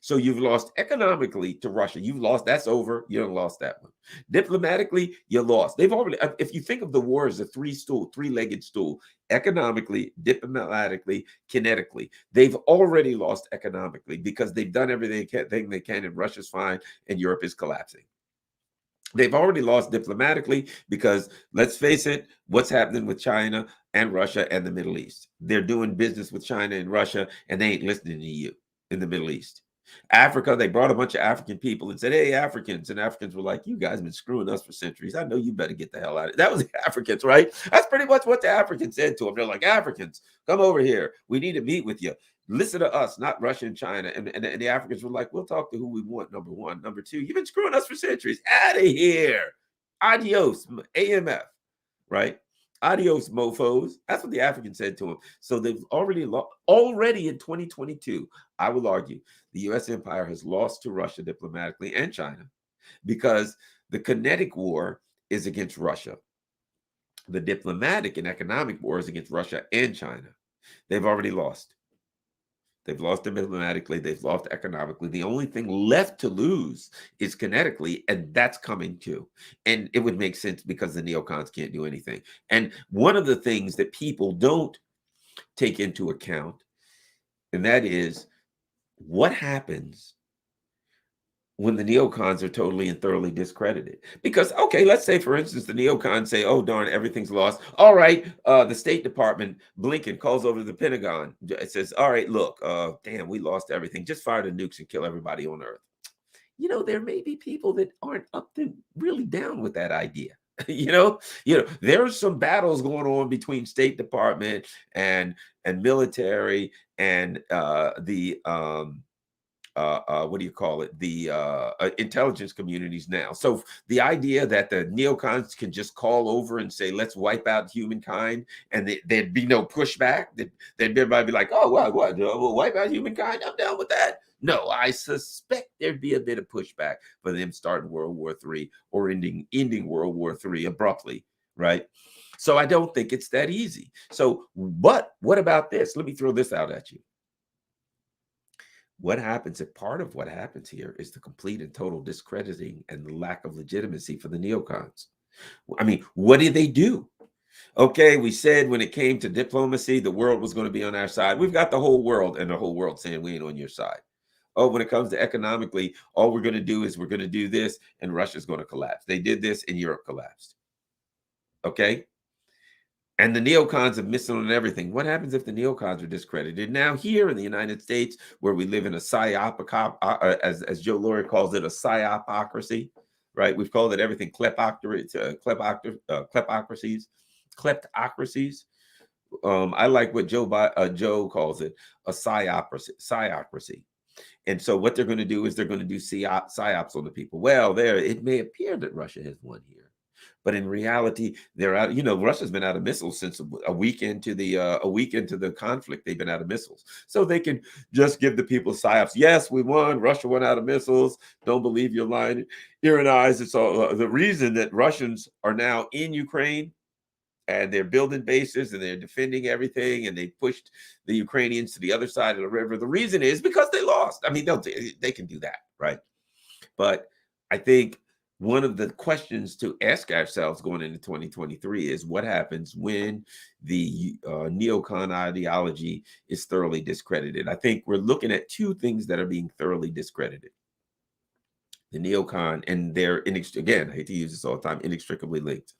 So you've lost economically to Russia. You've lost. That's over. You don't lost that one. Diplomatically, you lost. They've already. If you think of the war as a three-legged stool, economically, diplomatically, kinetically, they've already lost economically because they've done everything they can, and Russia's fine, and Europe is collapsing. They've already lost diplomatically because, let's face it, what's happening with China and Russia and the Middle East? They're doing business with China and Russia, and they ain't listening to you in the Middle East. Africa, they brought a bunch of African people and said, hey, Africans. And Africans were like, you guys have been screwing us for centuries. I know you better get the hell out of it. That was the Africans, right? That's pretty much what the Africans said to them. They're like, Africans, come over here. We need to meet with you. Listen to us, not Russia and China. And the Africans were like, we'll talk to who we want, number one. Number two, you've been screwing us for centuries. Out of here. Adios, AMF, right? Adios, mofos. That's what the Africans said to him. So they've already lost. Already in 2022, I will argue, the U.S. empire has lost to Russia diplomatically and China because the kinetic war is against Russia. The diplomatic and economic war is against Russia and China. They've already lost. They've lost diplomatically. They've lost economically. The only thing left to lose is kinetically, and that's coming too. And it would make sense because the neocons can't do anything. And one of the things that people don't take into account, and that is what happens when the neocons are totally and thoroughly discredited. Because, okay, let's say, for instance, the neocons say, oh, darn, everything's lost. All right, the State Department, Blinken, calls over to the Pentagon. It says, all right, look, damn, we lost everything. Just fire the nukes and kill everybody on Earth. You know, there may be people that aren't up to really down with that idea. There's some battles going on between State Department and military and the what do you call it? The intelligence communities now. So the idea that the neocons can just call over and say, let's wipe out humankind, and there'd be no pushback, that everybody be like, oh, what? We'll wipe out humankind? I'm down with that. No, I suspect there'd be a bit of pushback for them starting World War III or ending World War III abruptly, right? So I don't think it's that easy. So, but what about this? Let me throw this out at you. What happens if part of what happens here is the complete and total discrediting and the lack of legitimacy for the neocons? I mean, what did they do? Okay, we said when it came to diplomacy, the world was going to be on our side. We've got the whole world and the whole world saying we ain't on your side. Oh, when it comes to economically, all we're going to do is we're going to do this and Russia's going to collapse. They did this and Europe collapsed. Okay. And the neocons have missed on everything. What happens if the neocons are discredited? Now, here in the United States, where we live in a as Joe Laurie calls it, a psyopocracy, right? We've called it everything kleptocracies. I like what Joe calls it, a psyopocracy. And so what they're going to do is they're going to do psyops on the people. Well, it may appear that Russia has won here. But in reality, they're out. Russia's been out of missiles since a week into the conflict. They've been out of missiles, so they can just give the people psyops. Yes, we won. Russia went out of missiles. Don't believe your lying ear and eyes. It's all the reason that Russians are now in Ukraine and they're building bases and they're defending everything and they pushed the Ukrainians to the other side of the river. The reason is because they lost. I mean, they can do that, right? But I think one of the questions to ask ourselves going into 2023 is what happens when the neocon ideology is thoroughly discredited. I think we're looking at two things that are being thoroughly discredited. The neocon, and they're, again, I hate to use this all the time, inextricably linked.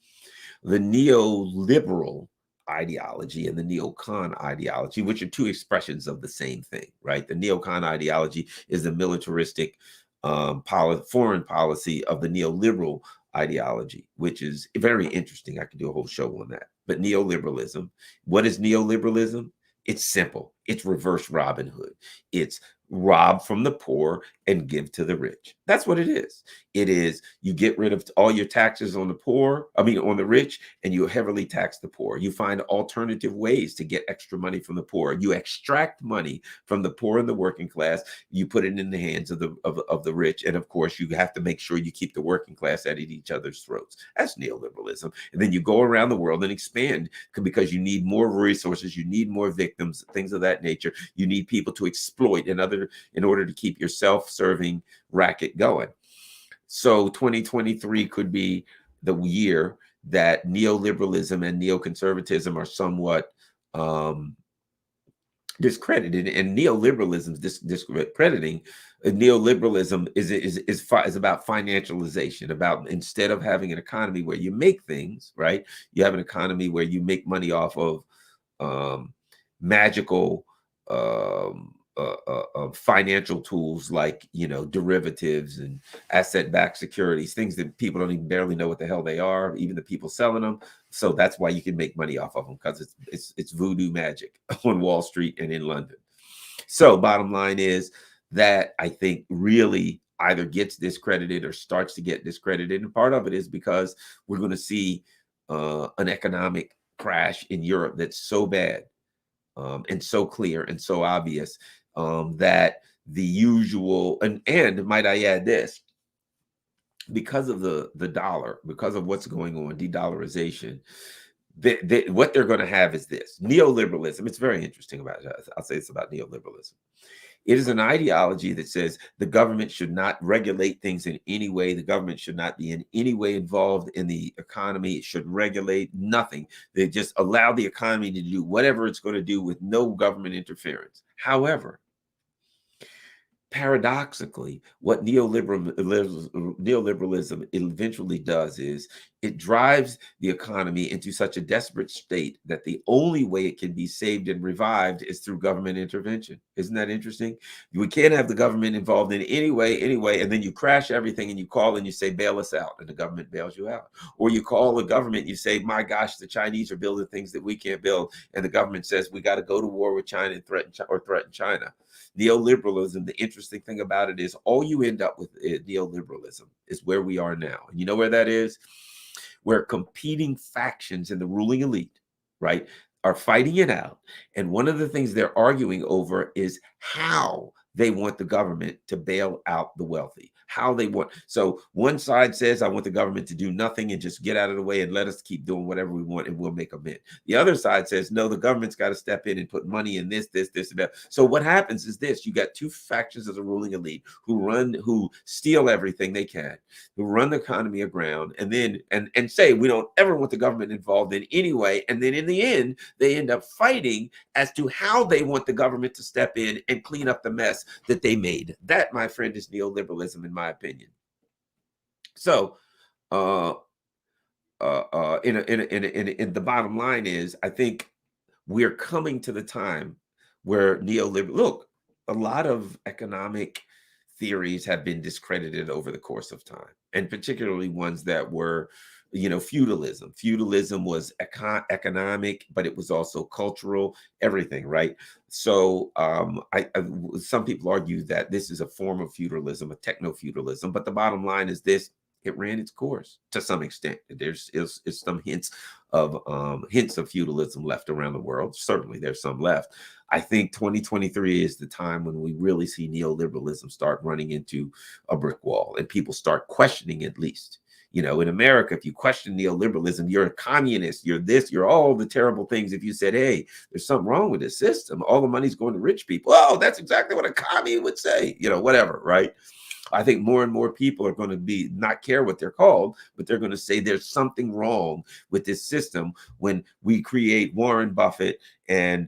The neoliberal ideology and the neocon ideology, which are two expressions of the same thing, right? The neocon ideology is the militaristic foreign policy of the neoliberal ideology, which is very interesting. I could do a whole show on that. But neoliberalism, what is neoliberalism? It's simple. It's reverse Robin Hood. It's rob from the poor and give to the rich. That's what it is. It is you get rid of all your taxes on the rich, and you heavily tax the poor. You find alternative ways to get extra money from the poor. You extract money from the poor and the working class. You put it in the hands of the rich. And of course, you have to make sure you keep the working class at each other's throats. That's neoliberalism. And then you go around the world and expand because you need more resources. You need more victims, things of that nature. You need people to exploit. In other in order to keep your self-serving racket going. So 2023 could be the year that neoliberalism and neoconservatism are somewhat discredited, and neoliberalism is discrediting. Neoliberalism is about financialization, about instead of having an economy where you make things, right, you have an economy where you make money off of magical financial tools like, derivatives and asset-backed securities, things that people don't even barely know what the hell they are, even the people selling them. So that's why you can make money off of them, because it's voodoo magic on Wall Street and in London. So bottom line is that I think really either gets discredited or starts to get discredited, and part of it is because we're going to see an economic crash in Europe that's so bad and so clear and so obvious that the usual, and might I add this, because of the dollar, because of what's going on, de-dollarization, what they're going to have is this neoliberalism. It's very interesting about it. I'll say it's about neoliberalism. It is an ideology that says the government should not regulate things in any way. The government should not be in any way involved in the economy. It should regulate nothing. They just allow the economy to do whatever it's going to do with no government interference. However, paradoxically, what neoliberalism eventually does is it drives the economy into such a desperate state that the only way it can be saved and revived is through government intervention. Isn't that interesting? We can't have the government involved in any way, and then you crash everything and you call and you say, bail us out, and the government bails you out. Or you call the government and you say, my gosh, the Chinese are building things that we can't build, and the government says we got to go to war with China and threaten China. Neoliberalism, the interesting thing about it is all you end up with neoliberalism is where we are now. And you know where that is? Where competing factions in the ruling elite, right, are fighting it out. And one of the things they're arguing over is how they want the government to bail out the wealthy. How they want. So one side says, I want the government to do nothing and just get out of the way and let us keep doing whatever we want and we'll make a bid. The other side says, no, the government's got to step in and put money in this, and that. So what happens is this: you got two factions of the ruling elite who steal everything they can, who run the economy aground, and then and say we don't ever want the government involved in any way. And then in the end, they end up fighting as to how they want the government to step in and clean up the mess that they made. That, my friend, is neoliberalism, in my opinion. So, in the bottom line is, I think we're coming to the time where look, a lot of economic theories have been discredited over the course of time, and particularly ones that were, feudalism. Feudalism was economic, but it was also cultural, everything, right? So some people argue that this is a form of feudalism, a techno-feudalism, but the bottom line is this: it ran its course to some extent. There's some hints of feudalism left around the world. Certainly there's some left. I think 2023 is the time when we really see neoliberalism start running into a brick wall and people start questioning, at least. In America, if you question neoliberalism, you're a communist, you're this, you're all the terrible things. If you said, hey, there's something wrong with this system, all the money's going to rich people. Oh, that's exactly what a commie would say, whatever, right? I think more and more people are going to not care what they're called, but they're going to say there's something wrong with this system when we create Warren Buffett and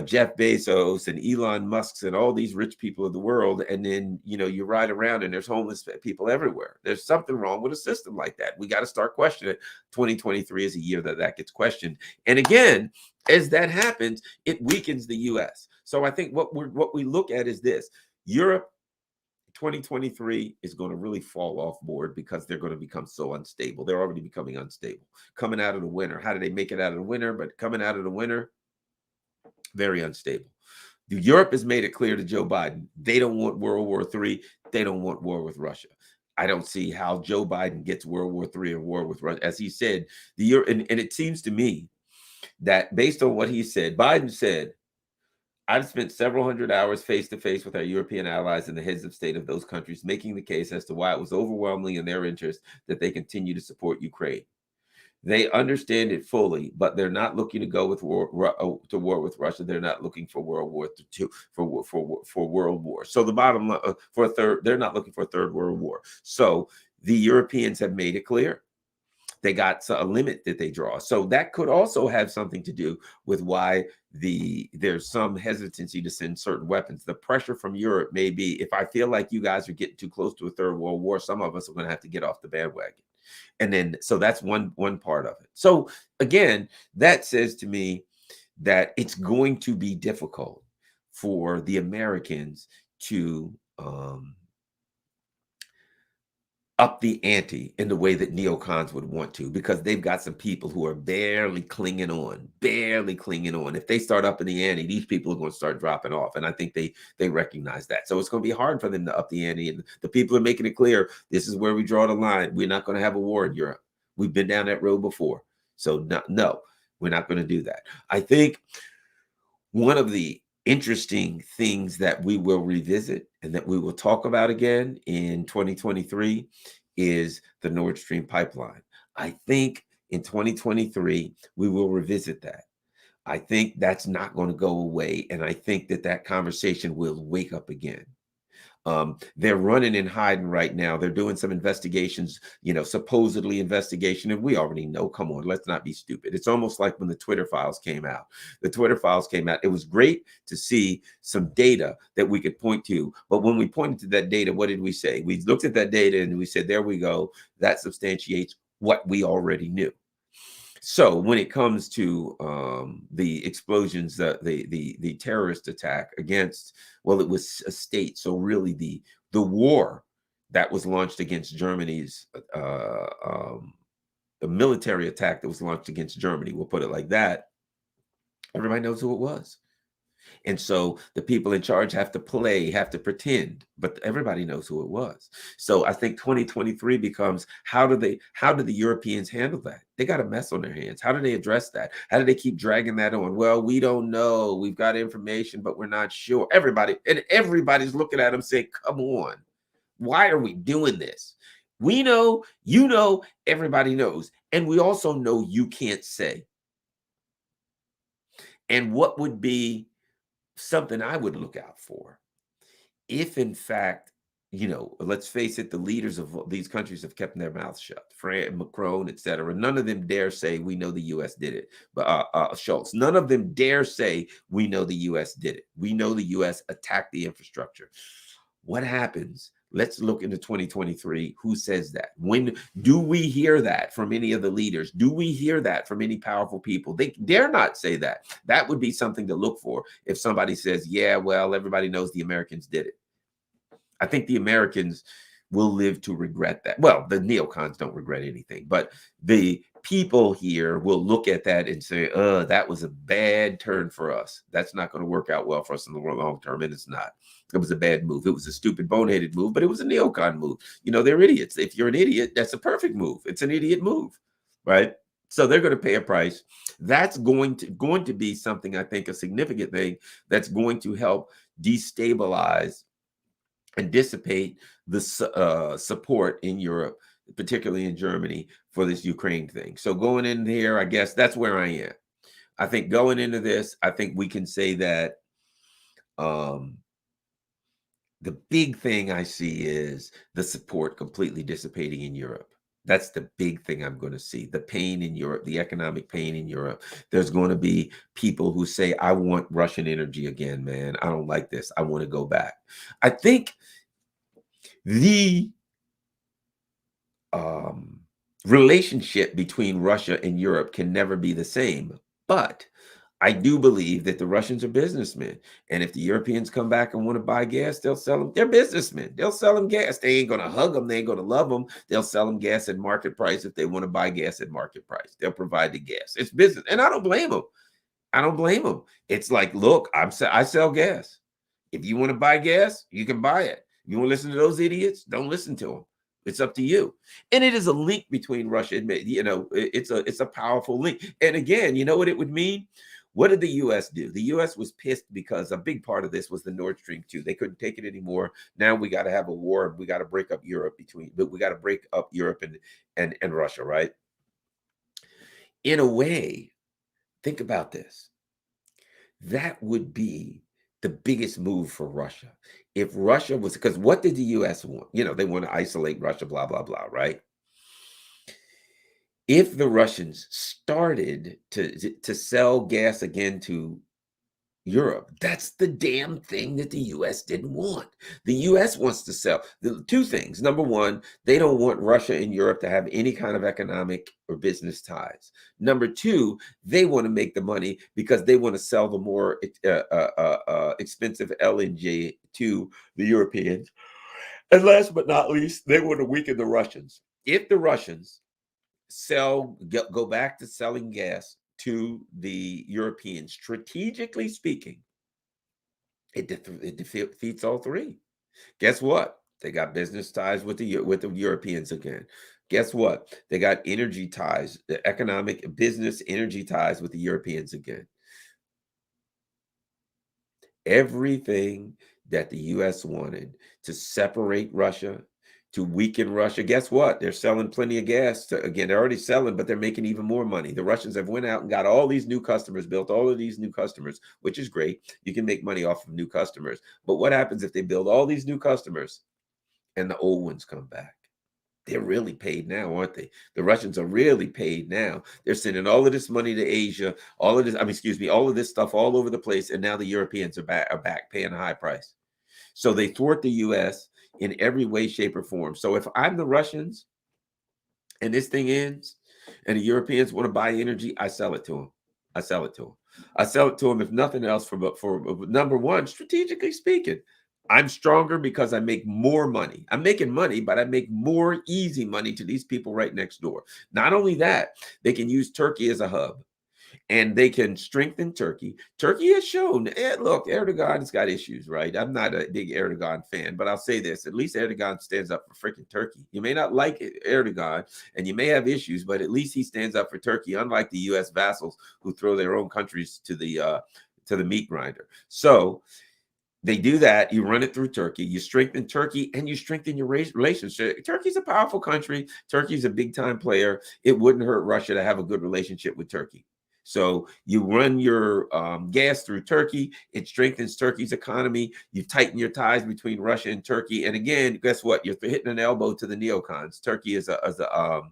Jeff Bezos and Elon Musk and all these rich people of the world. And then, you ride around and there's homeless people everywhere. There's something wrong with a system like that. We got to start questioning it. 2023 is a year that gets questioned. And again, as that happens, it weakens the US. So I think what we look at is this: Europe 2023 is going to really fall off board because they're going to become so unstable. They're already becoming unstable. Coming out of the winter. How did they make it out of the winter? But coming out of the winter, very unstable. Europe has made it clear to Joe Biden, they don't want World War III. They don't want war with Russia. I don't see how Joe Biden gets World War III or war with Russia. As he said, and it seems to me that based on what he said, Biden said, I've spent several hundred hours face to face with our European allies and the heads of state of those countries, making the case as to why it was overwhelmingly in their interest that they continue to support Ukraine. They understand it fully, but they're not looking to go with to war with Russia. They're not looking for World War II for World War. So the bottom line, for a third, they're not looking for a third World War. So the Europeans have made it clear they got a limit that they draw. So that could also have something to do with why there's some hesitancy to send certain weapons. The pressure from Europe may be, if I feel like you guys are getting too close to a third world war, some of us are going to have to get off the bandwagon. And then, so that's one part of it. So again, that says to me that it's going to be difficult for the Americans to up the ante in the way that neocons would want to, because they've got some people who are barely clinging on. If they start upping the ante, these people are going to start dropping off. And I think they recognize that. So it's going to be hard for them to up the ante. And the people are making it clear, this is where we draw the line. We're not going to have a war in Europe. We've been down that road before. So no, we're not going to do that. I think one of the interesting things that we will revisit and that we will talk about again in 2023 is the Nord Stream pipeline. I think in 2023, we will revisit that. I think that's not going to go away. And I think that conversation will wake up again. They're running and hiding right now. They're doing some investigations, supposedly investigation. And we already know, come on, let's not be stupid. It's almost like when the Twitter files came out. The Twitter files came out. It was great to see some data that we could point to. But when we pointed to that data, what did we say? We looked at that data and we said, there we go. That substantiates what we already knew. So when it comes to the explosions, the terrorist attack against, well, it was a state. So really the war that was launched against Germany's, the military attack that was launched against Germany, we'll put it like that. Everybody knows who it was. And so the people in charge have to pretend, but everybody knows who it was. So I think 2023 becomes, how do the Europeans handle that? They got a mess on their hands. How do they address that? How do they keep dragging that on? Well, we don't know. We've got information, but we're not sure. Everybody's looking at them saying, come on, why are we doing this? We know, everybody knows. And we also know you can't say. And what would be something I would look out for, if in fact, let's face it, the leaders of these countries have kept their mouths shut. France, Macron, etc. None of them dare say we know the U.S. did it. But Schultz, none of them dare say we know the U.S. did it. We know the U.S. attacked the infrastructure. What happens? Let's look into 2023. Who says that? When do we hear that from any of the leaders? Do we hear that from any powerful people? They dare not say that. That would be something to look for if somebody says, yeah, well, everybody knows the Americans did it. I think the Americans will live to regret that. Well, the neocons don't regret anything, but the people here will look at that and say, that was a bad turn for us. That's not going to work out well for us in the long term. And it's not. It was a bad move. It was a stupid, boneheaded move, but it was a neocon move. They're idiots. If you're an idiot, that's a perfect move. It's an idiot move, right? So they're going to pay a price. That's going to be something, I think, a significant thing that's going to help destabilize and dissipate the support in Europe, particularly in Germany, for this Ukraine thing. So going in here, I guess that's where I am. I think going into this, I think we can say that the big thing I see is the support completely dissipating in Europe. That's the big thing I'm going to see. The pain in Europe, the economic pain in Europe. There's going to be people who say, I want Russian energy again, man. I don't like this. I want to go back. I think the relationship between Russia and Europe can never be the same. But I do believe that the Russians are businessmen. And if the Europeans come back and want to buy gas, they'll sell them. They're businessmen. They'll sell them gas. They ain't going to hug them. They ain't going to love them. They'll sell them gas at market price if they want to buy gas at market price. They'll provide the gas. It's business. And I don't blame them. It's like, look, I sell gas. If you want to buy gas, you can buy it. You want to listen to those idiots? Don't listen to them. It's up to you. And it is a link between Russia and, it's a powerful link. And again, you know what it would mean? What did the U.S. do? The U.S. was pissed because a big part of this was the Nord Stream 2. They couldn't take it anymore. Now we got to have a war. We got to break up Europe and Russia, right? in a way, think about this. That would be the biggest move for Russia. If Russia was, because what did the US want? They want to isolate Russia, blah, blah, blah, right? If the Russians started to sell gas again to Europe, that's the damn thing that the US didn't want. The US wants to sell the two things. Number one, they don't want Russia and Europe to have any kind of economic or business ties. Number two, they want to make the money because they want to sell the more expensive LNG to the Europeans. And last but not least, they want to weaken the Russians. If the Russians go back to selling gas to the Europeans, strategically speaking, it defeats all three. Guess what? They got business ties with the Europeans again. Guess what? They got energy ties, the economic business energy ties with the Europeans again. Everything that the US wanted to separate Russia, to weaken Russia. Guess what? They're selling plenty of gas. Again, they're already selling, but they're making even more money. The Russians have went out and got all these new customers, built all of these new customers, which is great. You can make money off of new customers. But what happens if they build all these new customers and the old ones come back? They're really paid now, aren't they? The Russians are really paid now. They're sending all of this money to Asia, all of this, all of this stuff all over the place. And now the Europeans are back paying a high price. So they thwart the US in every way, shape, or form. So if I'm the Russians and this thing ends and the Europeans want to buy energy, I sell it to them. I sell it to them. I sell it to them, if nothing else, for number one, strategically speaking. I'm stronger because I make more money. I'm making money, but I make more easy money to these people right next door. Not only that, they can use Turkey as a hub and they can strengthen Turkey. Turkey has shown, look, Erdogan's got issues, right? I'm not a big Erdogan fan, but I'll say this, at least Erdogan stands up for freaking Turkey. You may not like Erdogan and you may have issues, but at least he stands up for Turkey, unlike the US vassals who throw their own countries to the meat grinder. So they do that. You run it through Turkey. You strengthen Turkey and you strengthen your relationship. Turkey's a powerful country. Turkey's a big time player. It wouldn't hurt Russia to have a good relationship with Turkey. So you run your gas through Turkey. It strengthens Turkey's economy. You tighten your ties between Russia and Turkey. And again, guess what? You're hitting an elbow to the neocons. Turkey is the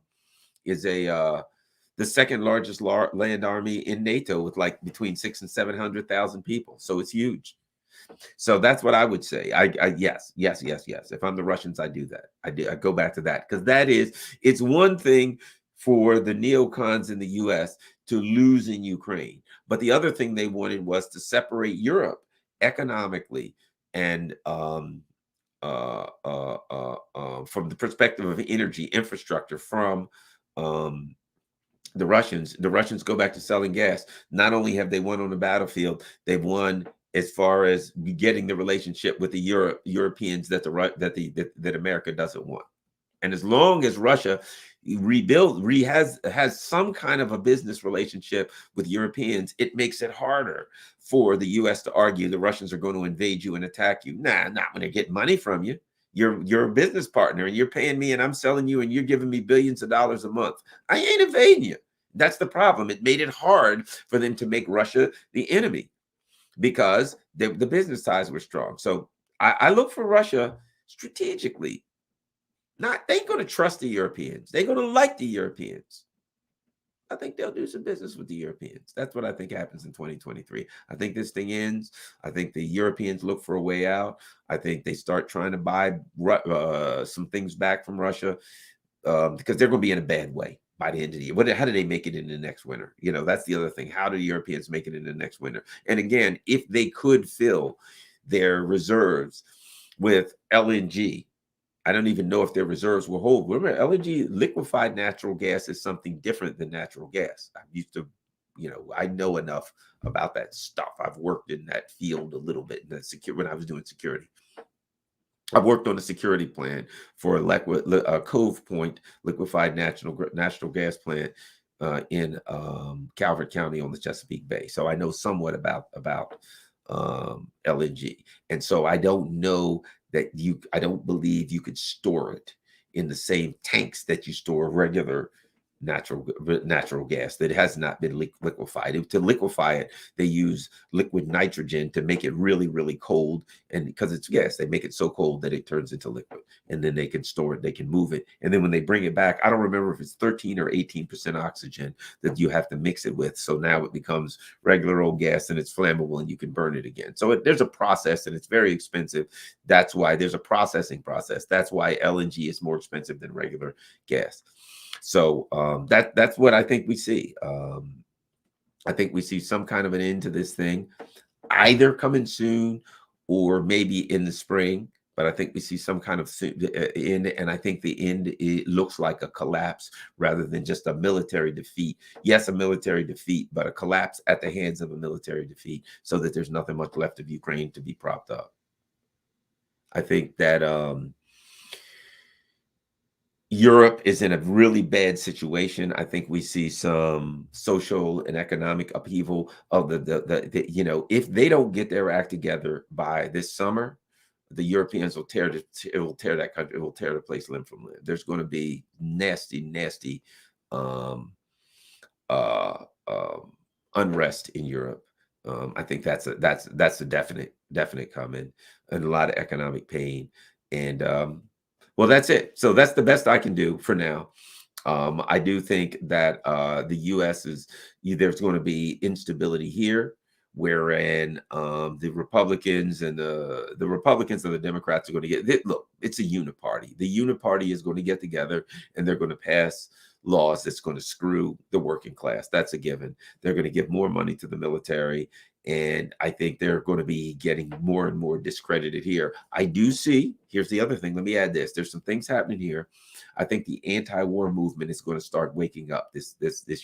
second largest land army in NATO with like between 600,000 and 700,000 people. So it's huge. So that's what I would say. Yes. If I'm the Russians, I do that. I go back to that because it's one thing for the neocons in the US to lose in Ukraine. But the other thing they wanted was to separate Europe economically and from the perspective of energy infrastructure from the Russians. The Russians go back to selling gas. Not only have they won on the battlefield, they've won as far as getting the relationship with the Europeans that that America doesn't want. And as long as Russia has some kind of a business relationship with Europeans, it makes it harder for the US to argue the Russians are going to invade you and attack you. Nah, not when they get money from you. You're a business partner and you're paying me and I'm selling you and you're giving me billions of dollars a month. I ain't invading you. That's the problem. It made it hard for them to make Russia the enemy because the business ties were strong. So I look for Russia strategically. They ain't going to trust the Europeans. They're going to like the Europeans. I think they'll do some business with the Europeans. That's what I think happens in 2023. I think this thing ends. I think the Europeans look for a way out. I think they start trying to buy some things back from Russia because they're going to be in a bad way by the end of the year. How do they make it in the next winter? That's the other thing. How do the Europeans make it in the next winter? And again, if they could fill their reserves with LNG, I don't even know if their reserves will hold. Remember, LNG, liquefied natural gas, is something different than natural gas. I used to, I know enough about that stuff. I've worked in that field a little bit when I was doing security. I've worked on a security plan for a Cove Point liquefied natural gas plant in Calvert County on the Chesapeake Bay. So I know somewhat about LNG. And so I don't know I don't believe you could store it in the same tanks that you store regular natural gas that has not been liquefied. To liquefy it, they use liquid nitrogen to make it really, really cold. And because it's gas, they make it so cold that it turns into liquid. And then they can store it, they can move it. And then when they bring it back, I don't remember if it's 13 or 18% oxygen that you have to mix it with. So now it becomes regular old gas and it's flammable and you can burn it again. So there's a process and it's very expensive. That's why there's a processing process. That's why LNG is more expensive than regular gas. So that's what I think we see. I think we see some kind of an end to this thing, either coming soon or maybe in the spring. But I think we see some kind of end, and I think the end, it looks like a collapse rather than just a military defeat. Yes, a military defeat, but a collapse at the hands of a military defeat, so that there's nothing much left of Ukraine to be propped up. I think that Europe is in a really bad situation. I think we see some social and economic upheaval of if they don't get their act together by this summer, the Europeans will tear that country, it will tear the place limb from limb. There's going to be nasty, nasty um, uh, um, unrest in Europe. I think that's a definite comment, and a lot of economic pain. And well, that's it. So that's the best I can do for now. I do think that the U.S. there's going to be instability here, wherein the Republicans and the Republicans and the Democrats are going to look. It's a uniparty. The uniparty is going to get together and they're going to pass laws that's going to screw the working class. That's a given. They're going to give more money to the military. And I think they're going to be getting more and more discredited here. I do see, here's the other thing. Let me add this. There's some things happening here. I think the anti-war movement is going to start waking up this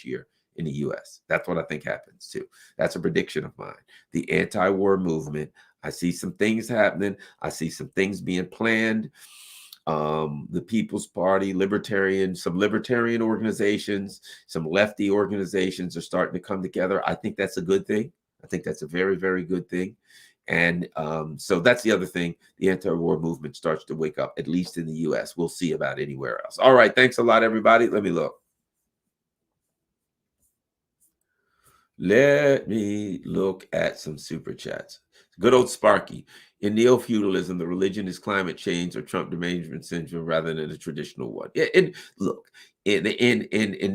year in the US. That's what I think happens too. That's a prediction of mine. The anti-war movement, I see some things happening. I see some things being planned. The People's Party, some libertarian organizations, some lefty organizations are starting to come together. I think that's a good thing. I think that's a very, very good thing. And so that's the other thing. The anti-war movement starts to wake up, at least in the US. We'll see about anywhere else. All right. Thanks a lot, everybody. Let me look. Let me look at some super chats. Good old Sparky. In neo-feudalism, the religion is climate change or Trump derangement syndrome rather than a traditional one. Yeah, and look, in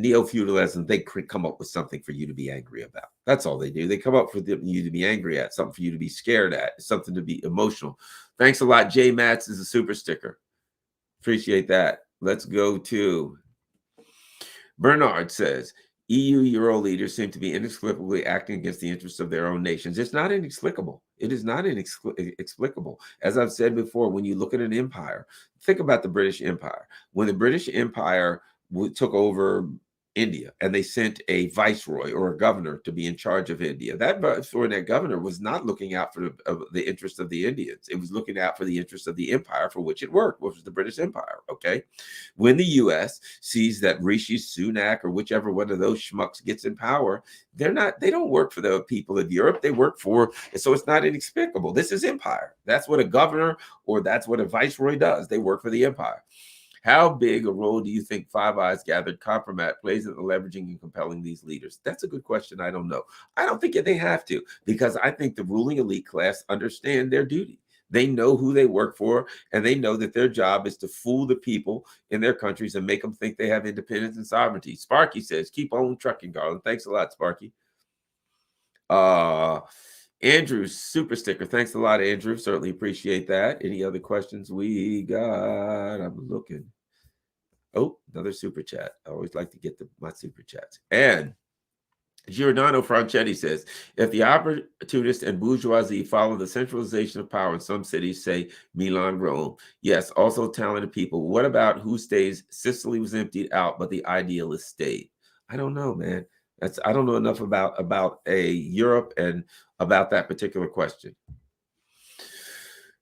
neo-feudalism, they come up with something for you to be angry about. That's all they do. They come up for you to be angry at, something for you to be scared at, something to be emotional. Thanks a lot. J Mats is a super sticker. Appreciate that. Let's go to Bernard says, EU Euro leaders seem to be inexplicably acting against the interests of their own nations. It's not inexplicable. It is not inexplicable. As I've said before, when you look at an empire, think about the British Empire. When the British Empire took over India and they sent a viceroy or a governor to be in charge of India, that viceroy and that governor was not looking out for the interests of the Indians. It was looking out for the interests of the empire for which it worked, which was the British Empire. Okay. When the U.S. sees that Rishi Sunak or whichever one of those schmucks gets in power, they don't work for the people of Europe. They work for, so it's not inexplicable. This is empire. That's what a governor or that's what a viceroy does. They work for the empire. How big a role do you think Five Eyes gathered compromat plays in the leveraging and compelling these leaders? That's a good question. I don't know. I don't think they have to, because I think the ruling elite class understand their duty. They know who they work for, and they know that their job is to fool the people in their countries and make them think they have independence and sovereignty. Sparky says, keep on trucking, Garland. Thanks a lot, Sparky. Andrew, super sticker. Thanks a lot, Andrew. Certainly appreciate that. Any other questions we got? I'm looking. Oh, another super chat. I always like to get my super chats. And Giordano Franchetti says, if the opportunists and bourgeoisie follow the centralization of power in some cities, say Milan, Rome, yes, also talented people. What about who stays? Sicily was emptied out, but the idealists stayed. I don't know, man. I don't know enough about Europe and about that particular question.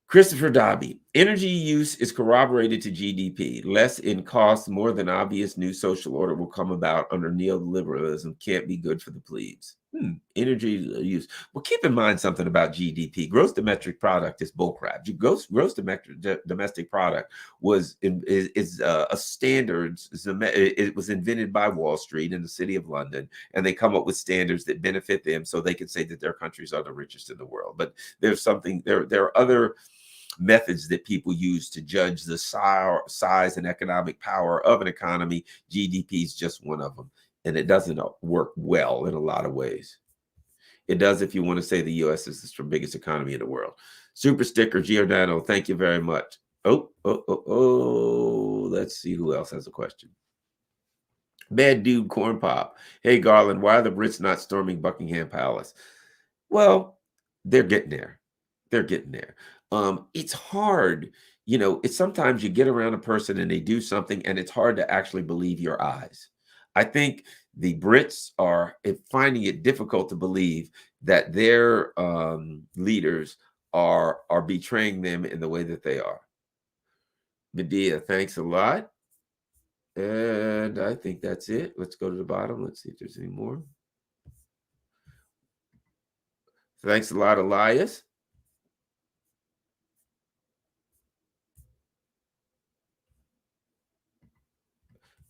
Christopher Dobby, Energy use is corroborated to GDP. Less in cost, more than obvious new social order will come about under neoliberalism. Can't be good for the plebes. Energy use. Well, keep in mind something about GDP. Gross domestic product is bullcrap. Gross domestic product is a standards. It was invented by Wall Street in the city of London, and they come up with standards that benefit them, so they can say that their countries are the richest in the world. But there's something there. There are other methods that people use to judge the size and economic power of an economy. GDP is just one of them, and it doesn't work well in a lot of ways. It does if you want to say the U.S. is the biggest economy in the world. Super sticker, Giordano, thank you very much. Let's see who else has a question. Bad dude, corn pop. Hey, Garland, why are the Brits not storming Buckingham Palace? Well, they're getting there. They're getting there. It's hard, it's sometimes you get around a person and they do something and it's hard to actually believe your eyes. I think the Brits are finding it difficult to believe that their leaders are betraying them in the way that they are. Medea, thanks a lot. And I think that's it. Let's go to the bottom. Let's see if there's any more. Thanks a lot, Elias.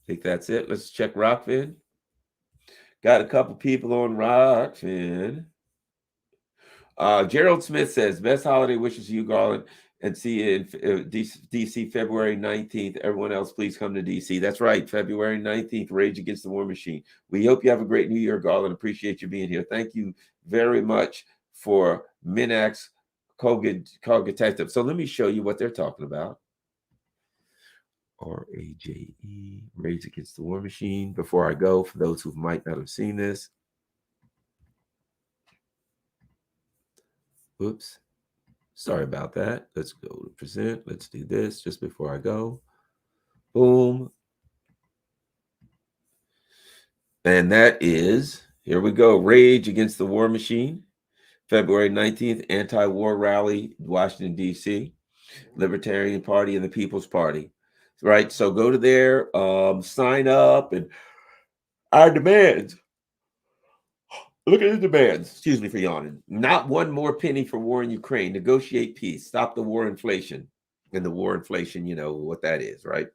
I think that's it. Let's check Rockfin. Got a couple people on Rockfin. Gerald Smith says, best holiday wishes to you, Garland, and see you in DC February 19th. Everyone else, please come to DC. That's right, February 19th, Rage Against the War Machine. We hope you have a great New Year, Garland. Appreciate you being here. Thank you very much for Minax Cogitative. So let me show you what they're talking about. RAJE, Rage Against the War Machine. Before I go, for those who might not have seen this, oops, sorry about that. Let's go to present. Let's do this just before I go. Boom. And that is, here we go, Rage Against the War Machine, February 19th, anti-war rally, Washington, D.C., Libertarian Party and the People's Party. Right, so go to there, sign up, and our demands. Look at the demands. Excuse me for yawning. Not one more penny for war in Ukraine. Negotiate peace. Stop the war inflation. And the war inflation, you know what that is, right?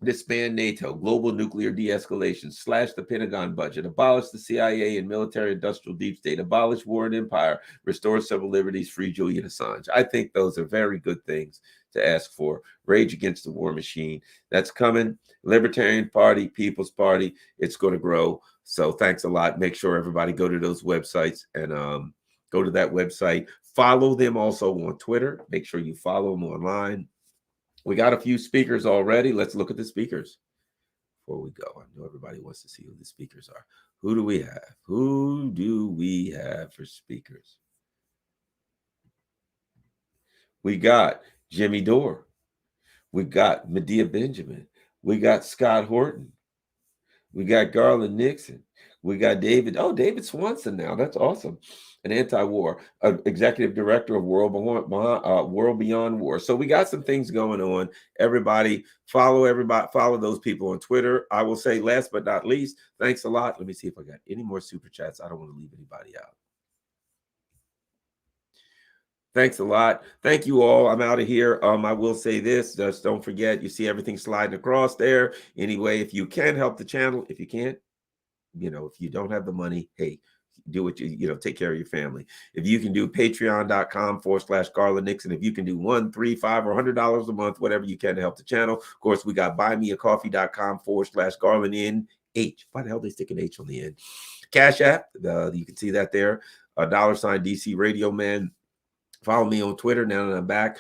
Disband NATO, global nuclear de-escalation, slash the Pentagon budget, abolish the CIA and military industrial deep state, abolish war and empire, restore civil liberties, free Julian Assange. I think those are very good things to ask for. Rage Against the War Machine. That's coming. Libertarian Party, People's Party. It's going to grow. So thanks a lot. Make sure everybody go to those websites and go to that website. Follow them also on Twitter. Make sure you follow them online. We got a few speakers already. Let's look at the speakers before we go. I know everybody wants to see who the speakers are. Who do we have? Who do we have for speakers? We got Jimmy Dore. We got Medea Benjamin. We got Scott Horton. We got Garland Nixon. We got David. Oh, David Swanson now. That's awesome. An anti-war executive director of World Beyond War. So we got some things going on. Everybody, follow those people on Twitter. I will say last but not least, thanks a lot. Let me see if I got any more super chats. I don't want to leave anybody out. Thanks a lot. Thank you all. I'm out of here. I will say this, just don't forget, you see everything sliding across there. Anyway, if you can help the channel, if you can't, if you don't have the money, hey, do what take care of your family. If you can do patreon.com/Garland Nixon, if you can do $1, $3, $5, or $100 a month, whatever you can to help the channel. Of course, we got buymeacoffee.com/Garland NH. Why the hell they stick an H on the end? Cash App, you can see that there. $ DC Radio Man. Follow me on Twitter now that I'm back.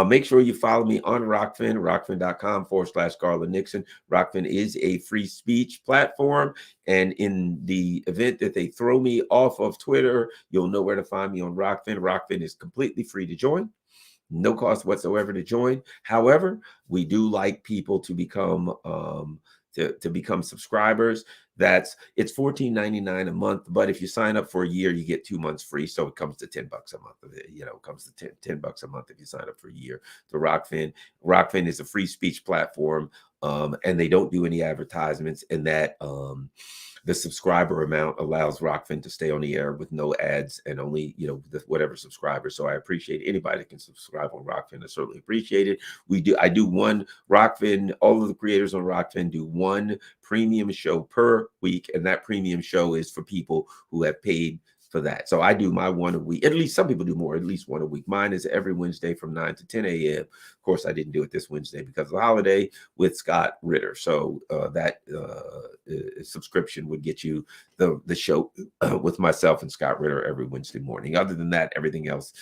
Make sure you follow me on Rockfin, rockfin.com/Garland Nixon. Rockfin is a free speech platform. And in the event that they throw me off of Twitter, you'll know where to find me on Rockfin. Rockfin is completely free to join. No cost whatsoever to join. However, we do like people to become to become subscribers. It's $14.99 a month, but if you sign up for a year, you get 2 months free. So it comes to $10 a month. It comes to $10 a month if you sign up for a year to Rockfin. Rockfin is a free speech platform, and they don't do any advertisements, and that the subscriber amount allows Rockfin to stay on the air with no ads and only, whatever subscribers. So I appreciate anybody that can subscribe on Rockfin. I certainly appreciate it. I do one Rockfin, all of the creators on Rockfin do one premium show per week, and that premium show is for people who have paid for that. So I do my one a week. At least some people do more, at least one a week. Mine is every Wednesday from 9 to 10 a.m. Of course, I didn't do it this Wednesday because of the holiday with Scott Ritter. So that subscription would get you the show with myself and Scott Ritter every Wednesday morning. Other than that, everything else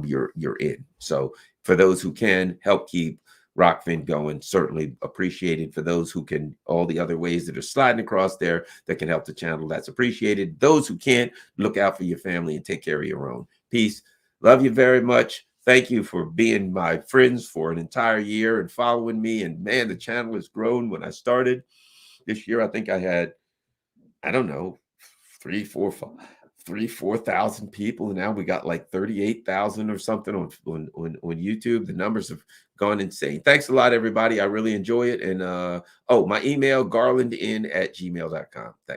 you're in. So for those who can help keep Rockfin going, certainly appreciated. For those who can, all the other ways that are sliding across there that can help the channel, that's appreciated. Those who can't, look out for your family and take care of your own. Peace. Love you very much. Thank you for being my friends for an entire year and following me. And man, the channel has grown. When I started this year, I think I had, I don't know, 4,000 people, and now we got like 38,000 or something on YouTube. The numbers have gone insane. Thanks a lot, everybody. I really enjoy it. And my email, garlandin@gmail.com. Thanks.